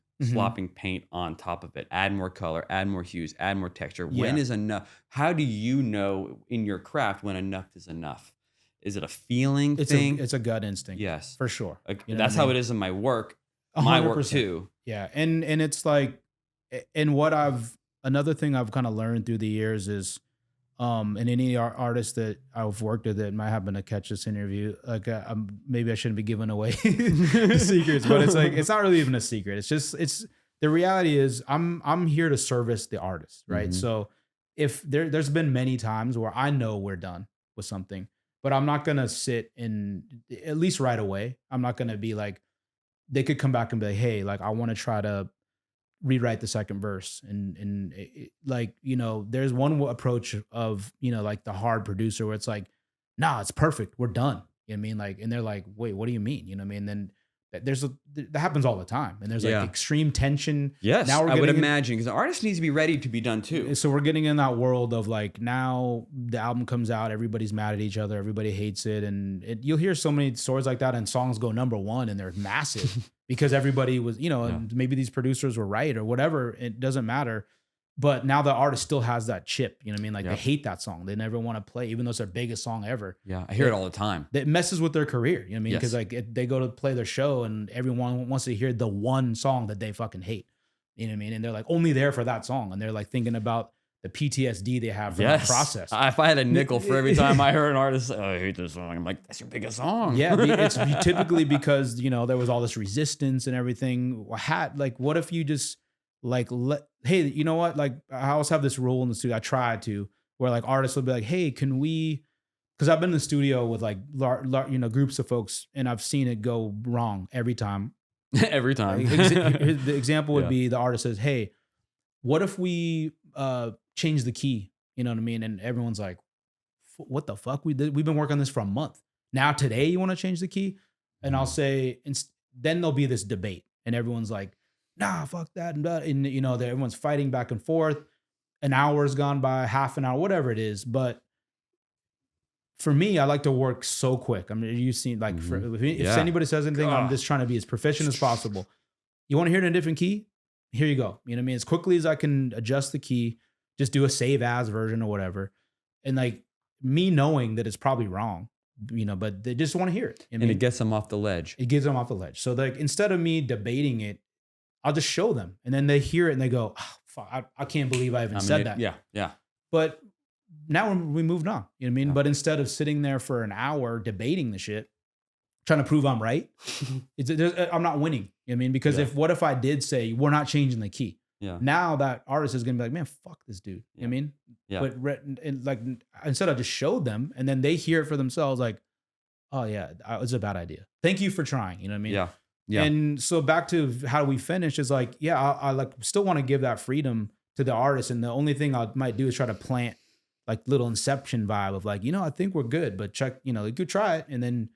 paint on top of it. Add more color, add more hues, add more texture. Yeah. When is enough? How do you know in your craft when enough is enough? Is it a feeling thing? It's a gut instinct. Yes. For sure. That's how it is in my work. 100%. My work too. Yeah. And it's like, and another thing I've kind of learned through the years is, and any artist that I've worked with that might happen to catch this interview, like maybe I shouldn't be giving away the secrets, but it's like, it's not really even a secret. It's just, the reality is I'm here to service the artist. Right. So if there's been many times where I know we're done with something, but I'm not gonna sit and at least right away. I'm not gonna be like, they could come back and be like, hey, like I want to try to rewrite the second verse and like, you know, there's one approach of, you know, like the hard producer where it's like, nah, it's perfect, we're done. You know what I mean? Like, and they're like, wait, what do you mean? You know what I mean? Then that happens all the time, and there's like extreme tension. Yes, now I would imagine, because the artist needs to be ready to be done too. So we're getting in that world of like, now the album comes out, everybody's mad at each other, everybody hates it, and you'll hear so many stories like that, and songs go #1 and they're massive because everybody was, you know, and maybe these producers were right or whatever. It doesn't matter. But now the artist still has that chip, you know what I mean? Like they hate that song. They never want to play, even though it's their biggest song ever. Yeah, I hear it all the time. It messes with their career, you know what I mean? Because like they go to play their show and everyone wants to hear the one song that they fucking hate. You know what I mean? And they're like only there for that song. And they're like thinking about the PTSD they have from that process. If I had a nickel for every time I heard an artist say, oh, I hate this song, I'm like, that's your biggest song. Yeah, it's typically because, you know, there was all this resistance and everything. Like, what if you just like, hey, you know what? Like, I always have this rule in the studio. I try to, where like artists will be like, hey, can we, because I've been in the studio with like, you know, groups of folks, and I've seen it go wrong every time. Every time. The example would be the artist says, hey, what if we change the key? You know what I mean? And everyone's like, what the fuck? We've been working on this for a month. Now today you want to change the key? And I'll say, then there'll be this debate, and everyone's like, nah, fuck that. And you know, everyone's fighting back and forth. An hour's gone by, half an hour, whatever it is. But for me, I like to work so quick. I mean, you've seen like, if anybody says anything, I'm just trying to be as proficient as possible. You want to hear it in a different key? Here you go. You know what I mean? As quickly as I can adjust the key, just do a save as version or whatever. And like me knowing that it's probably wrong, you know, but they just want to hear it. And it gets them off the ledge. It gets them off the ledge. So like, instead of me debating it, I'll just show them. And then they hear it and they go, oh, fuck, I can't believe I even said that. Yeah. But now we moved on. You know what I mean? Yeah. But instead of sitting there for an hour debating the shit, trying to prove I'm right, I'm not winning. You know what I mean? Because what if I did say, we're not changing the key? Yeah. Now that artist is going to be like, man, fuck this dude. You know what I mean? Yeah. But like, instead I just showed them, and then they hear it for themselves like, oh yeah, it's a bad idea. Thank you for trying. You know what I mean? Yeah. Yeah. And so back to how we finish is like, I like still want to give that freedom to the artist. And the only thing I might do is try to plant like little Inception vibe of like, you know, I think we're good, but check, you know, you could try it. And then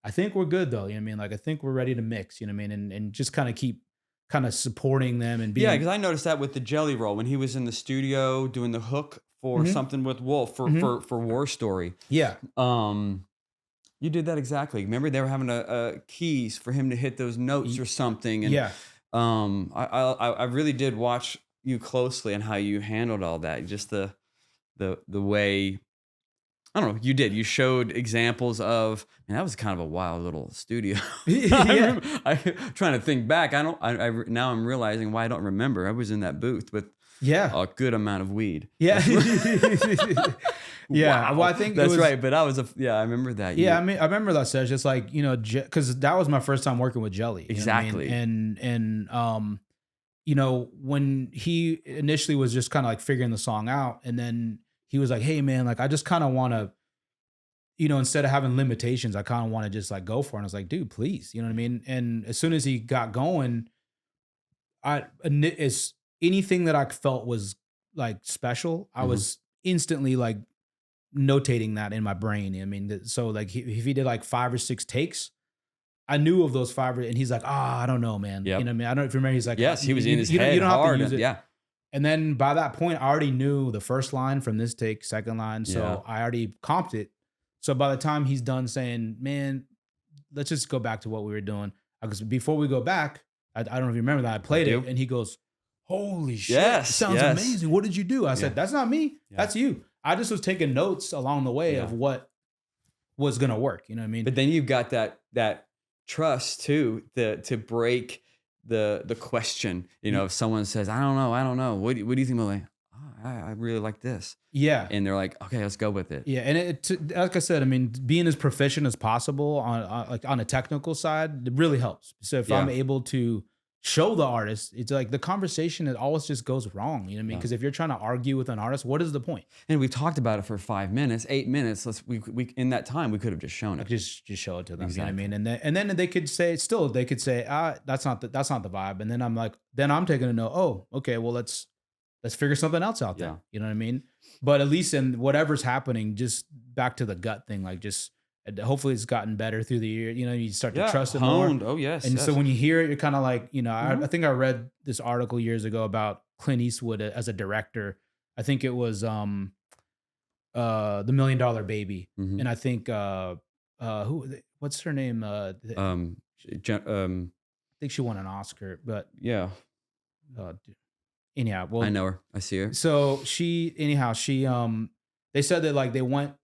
I think we're good though. You know what I mean? Like, I think we're ready to mix, you know what I mean? And just kind of keep kind of supporting them and being. Yeah. Cause I noticed that with the Jelly Roll when he was in the studio doing the hook for something with Wolf for War Story. Yeah. You did that exactly. Remember they were having a keys for him to hit those notes or something. And I really did watch you closely and how you handled all that. Just the way, I don't know, you did. You showed examples of, man, that was kind of a wild little studio. I'm trying to think back. Now I'm realizing why I don't remember. I was in that booth with a good amount of weed. Yeah. Yeah, wow. Well, I think that's right. But I remember that. Yeah, I mean, I remember that session. Just like, you know, because that was my first time working with Jelly. Exactly. You know what I mean? And you know, when he initially was just kind of like figuring the song out, and then he was like, "Hey, man, like I just kind of want to, you know, instead of having limitations, I kind of want to just like go for it." And I was like, "Dude, please," you know what I mean? And as soon as he got going, anything that I felt was like special, I was instantly like notating that in my brain. I mean, so like if he did like 5 or 6 takes, I knew of those 5, and he's like, I don't know, man. Yep. You know what I mean? I don't know if you remember, he's like, yes, he was in his head you don't hard. Have to use it. Yeah. And then by that point, I already knew the first line from this take, second line. So I already comped it. So by the time he's done saying, man, let's just go back to what we were doing. Because before we go back, I don't know if you remember that, I played it, and he goes, holy shit, it sounds amazing. What did you do? I said, that's not me. Yeah. That's you. I just was taking notes along the way of what was going to work. You know what I mean? But then you've got that trust too, to break the question, you know, if someone says, I don't know. What do you think, Malay? Oh, I really like this. Yeah. And they're like, okay, let's go with it. Yeah. And like I said, I mean, being as proficient as possible on a technical side, it really helps. So if I'm able to show the artist. It's like the conversation, it always just goes wrong. You know what I mean? Yeah. Because if you're trying to argue with an artist, what is the point? And we've talked about it for 5 minutes, 8 minutes. We in that time we could have just shown Like it. just show it to them. Exactly. You know what I mean? And then they could say that's not the vibe. And then I'm like, then I'm taking a note. Oh, okay, well let's figure something else out there. Yeah. You know what I mean? But at least in whatever's happening, just back to the gut thing, like just hopefully it's gotten better through the year. You know, you start to trust it more. Honed. Oh yes. And yes. so when you hear it, you're kind of like, you know, I think I read this article years ago about Clint Eastwood as a director. I think it was The $1 Million Baby. Mhm. And I think what's her name? I think she won an Oscar, but yeah, anyhow, well, I know her. I see her. so she they said that like they went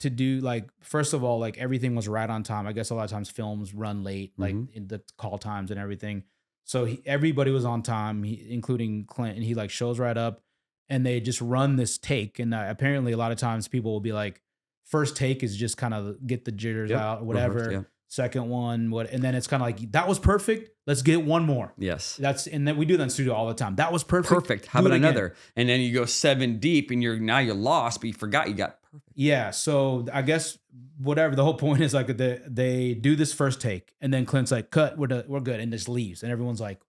to do like, first of all, like everything was right on time. I guess a lot of times films run late, like in the call times and everything. So everybody was on time, including Clint, and he like shows right up, and they just run this take. And apparently a lot of times people will be like, first take is just kind of get the jitters out or whatever. Rehearsed, yeah. Second one, and then it's kind of like, that was perfect. Let's get one more. Yes. And then we do that in studio all the time. That was perfect. Perfect. How Do about it again. another? And then you go 7 deep, and you're lost, but you forgot you got perfect. Yeah. So I guess whatever the whole point is, like they do this first take, and then Clint's like, "Cut, we're good," and just leaves, and everyone's like,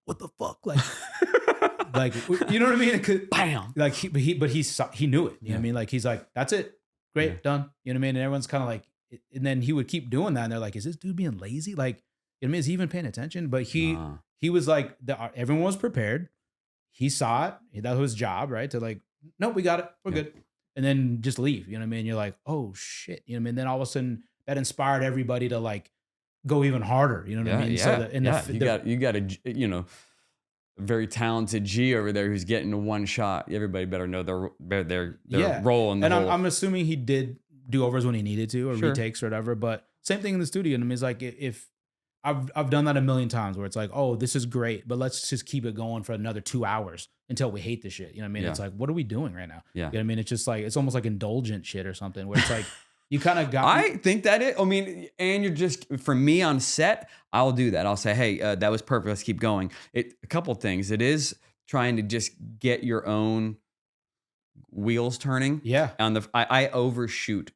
"What the fuck?" Like, like you know what I mean? Bam. Like he knew it. You know what I mean? Like he's like, "That's it, great, done." You know what I mean? And everyone's kind of like, and then he would keep doing that, and they're like, "Is this dude being lazy?" Like, you know what I mean? Is he even paying attention? But he was like, everyone was prepared. He saw it. That was his job, right? To like, nope, we got it. We're good. And then just leave. You know what I mean? You're like, oh shit. You know what I mean? Then all of a sudden that inspired everybody to like go even harder. You know what I mean? Yeah. You got a, you know, very talented G over there who's getting to one shot. Everybody better know their role in the whole. I'm assuming he did do overs when he needed to, or retakes or whatever. But same thing in the studio. And I mean, it's like, if I've done that a million times, where it's like, oh, this is great, but let's just keep it going for another 2 hours until we hate the shit. You know what I mean? Yeah. It's like, what are we doing right now? Yeah. You know what I mean? It's just like, it's almost like indulgent shit or something, where it's like, you kind of got. I think that it. I mean, and you're just, for me on set, I'll do that. I'll say, hey, that was perfect. Let's keep going. A couple things. It is trying to just get your own wheels turning. Yeah. I overshoot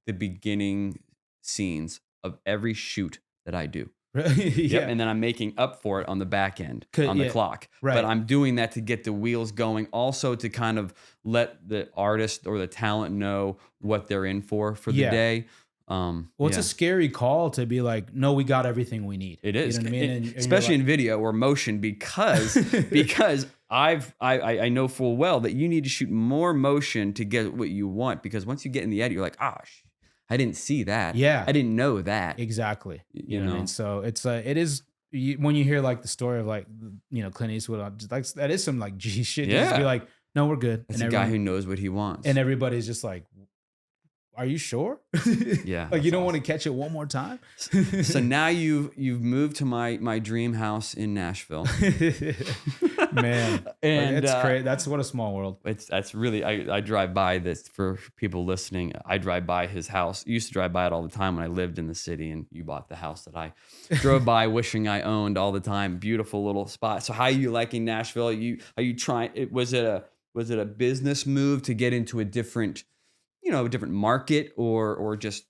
the beginning scenes of every shoot that I do. Yeah. And then I'm making up for it on the back end, on the clock. Right. But I'm doing that to get the wheels going, also to kind of let the artist or the talent know what they're in for the day. Well, it's a scary call to be like, no, we got everything we need. It is. You know what I mean? And especially in video or motion, because I know full well that you need to shoot more motion to get what you want, because once you get in the edit, you're like, I didn't see that. Yeah. I didn't know that. Exactly. You know what I mean? So it's it is, when you hear like the story of like, you know, Clint Eastwood, just like that is some like G shit. Yeah. Just be like, no, we're good. It's a guy who knows what he wants. And everybody's just like, are you sure? Yeah. Like, you don't want to catch it one more time? So now you've moved to my dream house in Nashville. Man, and it's great. That's what a small world. That's really, I drive by this, for people listening. I drive by his house. I used to drive by it all the time when I lived in the city, and you bought the house that I drove by wishing I owned all the time. Beautiful little spot. So how are you liking Nashville? Are you trying? Was it a business move to get into a different, a different market, or just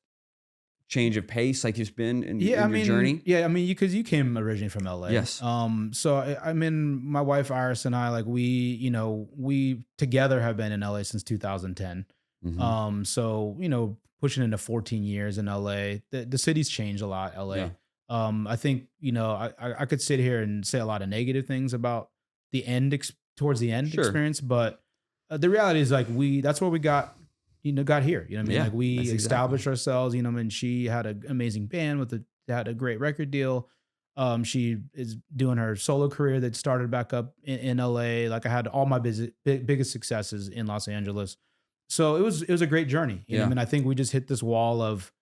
change of pace, like you've been in your journey? Yeah, I mean, because you came originally from LA. Yes. So I mean, my wife Iris and I, like, we together have been in LA since 2010. Mm-hmm. So pushing into 14 years in LA. The city's changed a lot. LA. Yeah. I think I could sit here and say a lot of negative things about the end towards the end experience, but the reality is, like, that's where we got here. You know what I mean? Yeah, like, we that's established ourselves, and she had an amazing band had a great record deal. She is doing her solo career that started back up in LA. Like, I had all my biggest successes in Los Angeles. So it was a great journey. You know what I mean? I think we just hit this wall of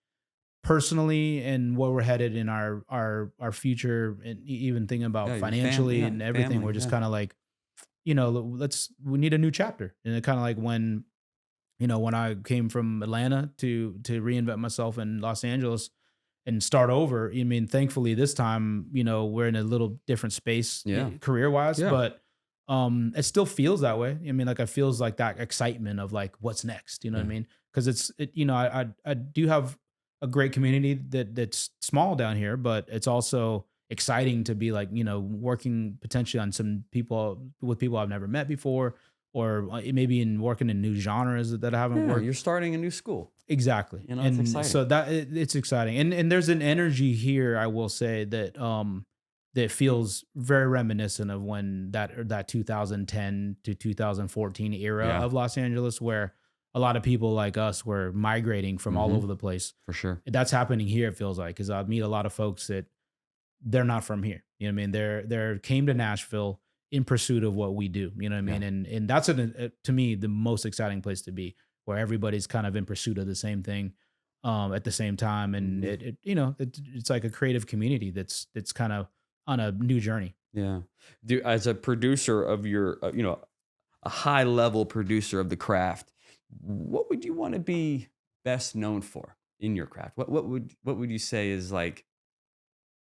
personally and where we're headed in our future, and even thinking about financially and everything. Family, we're just kind of like, we need a new chapter. And it kind of like when I came from Atlanta to reinvent myself in Los Angeles, and start over. I mean, thankfully this time, we're in a little different space Yeah. career wise, Yeah. but it still feels that way. I mean, like, it feels like that excitement of like what's next. You know what I Yeah. mean? Because I do have a great community that's small down here, but it's also exciting to be like, working potentially on some people with people I've never met before, or maybe in working in new genres that I haven't Yeah. worked. You're starting a new school. Exactly. It's And exciting. so it's exciting. And there's an energy here, I will say, that feels very reminiscent of when that 2010 to 2014 era Yeah. of Los Angeles, where a lot of people like us were migrating from all Mm-hmm. over the place. For sure. That's happening here, it feels like, because I meet a lot of folks that they're not from here. You know what I mean? They're came to Nashville in pursuit of what we do. You know what I Yeah. mean? And that's to me the most exciting place to be, where everybody's kind of in pursuit of the same thing at the same time, and Mhm. it's like a creative community that's kind of on a new journey. Yeah. As a producer of your, a high level producer of the craft, what would you want to be best known for in your craft? What would you say is like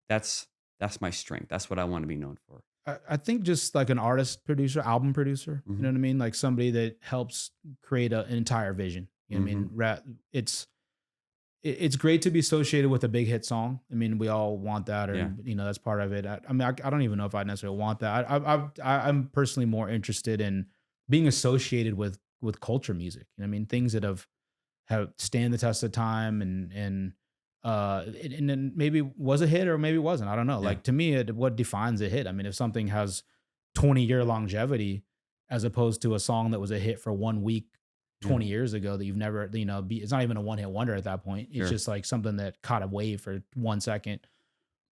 that's that's my strength. That's what I want to be known for. I think just like an artist producer, album producer. You know Hmm. what I mean? Like somebody that helps create an entire vision. You know what I Hmm. mean? It's it's great to be associated with a big hit song. I mean, we all want that, or Yeah. that's part of it. I mean, I don't even know if I necessarily want that. I'm personally more interested in being associated with culture music. You know what I mean? Things that have stand the test of time, and then maybe was a hit or maybe wasn't. I don't know. Yeah. Like, to me, what defines a hit? I mean, if something has 20-year longevity, as opposed to a song that was a hit for 1 week Yeah. 20 years ago that you've never, it's not even a one hit wonder at that point. It's Sure. just like something that caught a wave for 1 second.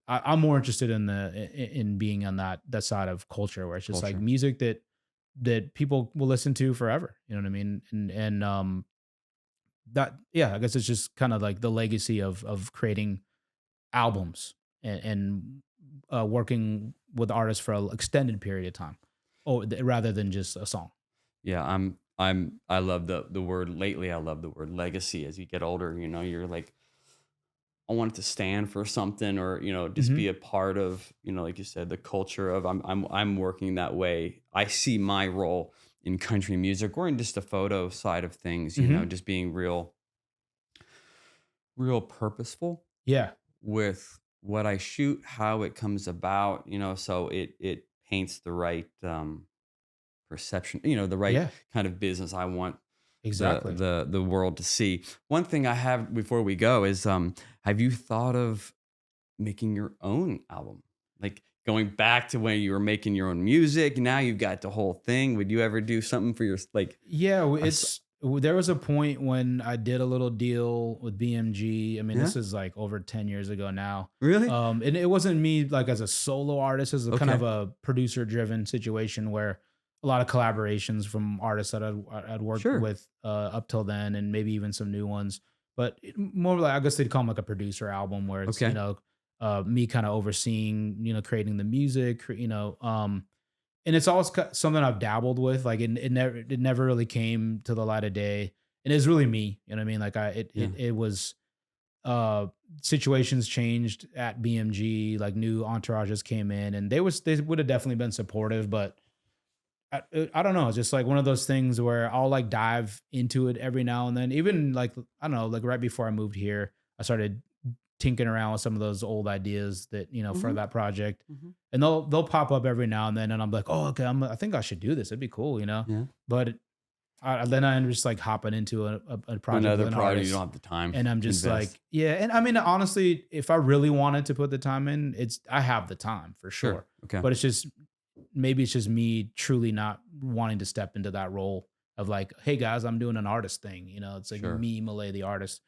I'm more interested in being on that side of culture, where it's just like Culture. music that people will listen to forever. You know what I mean? And that, yeah, I guess it's just kind of like the legacy of creating albums and working with artists for an extended period of time, rather than just a song. Yeah. I love the word lately. I love the word legacy. As you get older, you're like, I want it to stand for something, or just be Hmm. a part of, like you said, the culture of I'm working that way. I see my role in country music, or in just the photo side of things, Hmm. just being real purposeful Yeah. with what I shoot, how it comes about, so it paints the right perception, the right Yeah. kind of business I want the Exactly. the world to see. One thing I have before we go is, have you thought of making your own album? Like, going back to when you were making your own music, now you've got the whole thing. Would you ever do something for your, like, Yeah, a s there was a point when I did a little deal with BMG. I mean, yeah? this is like over 10 years ago now. Really? And it wasn't me like as a solo artist. It was a kind of Okay. a producer driven situation, where a lot of collaborations from artists that I'd worked Sure. with up till then, and maybe even some new ones. But more like, I guess they'd call them like a producer album, where it's, Okay. me kind of overseeing, creating the music, and it's always something I've dabbled with. Like, it never really came to the light of day, and it's really me. You know what I mean? Like, Yeah. it was uh situations changed at BMG. Like, new entourages came in, and they would have definitely been supportive, but I don't know. It's just like one of those things where I'll like dive into it every now and then. Even like, I don't know, like right before I moved here, I started tinkering around with some of those old ideas that, for Mhm. that project. Mhm. And they'll pop up every now and then, and I'm like, oh, okay, I think I should do this. It'd be cool. Yeah. But then I'm just like hopping into a project with Another an project, you don't artist, have the time and I'm to just invest. like, yeah. And I mean, honestly, if I really wanted to put the time in, I have the time for Sure. sure. Okay. But it's just, maybe it's just me truly not wanting to step into that role of like, hey guys, I'm doing an artist thing. It's like Sure. me, Malay, the artist.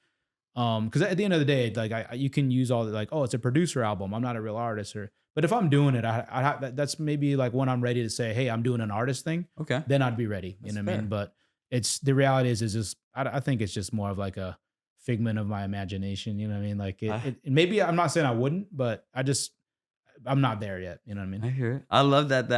Because at the end of the day, like, you can use all the like, oh, it's a producer album, I'm not a real artist, but if I'm doing it, that's maybe like when I'm ready to say, hey, I'm doing an artist thing, Okay. then I'd be ready. You That's know what I mean? fair. But it's the reality is just, I think it's just more of like a figment of my imagination. You know what I mean? Like, I maybe I'm not saying I wouldn't, but I'm not there yet. You know what I mean? I hear it. I love that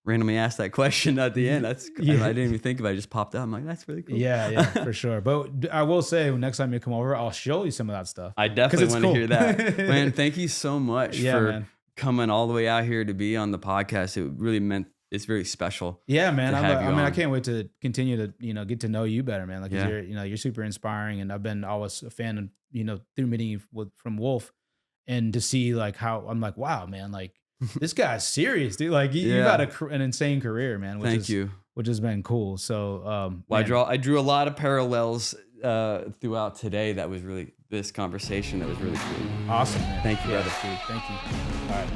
randomly asked that question at the end. That's I didn't even think about it. It just popped up. I'm like, that's really cool. Yeah, for sure. But I will say, next time you come over, I'll show you some of that stuff. I definitely want to hear that. Man, thank you so much for coming all the way out here to be on the podcast. It really meant, it's very special. Yeah, man. I can't wait to continue to, get to know you better, man. Like, you're super inspiring, and I've been always a fan of, through meeting you from Wolf, and to see like how I'm like, wow, man, like this guy's serious, dude. Like you've had an insane career, man. Which has been cool. So, I drew a lot of parallels throughout today. That was really this conversation. That was really cool. Awesome, man. Thank you, brother. Thank you. All right.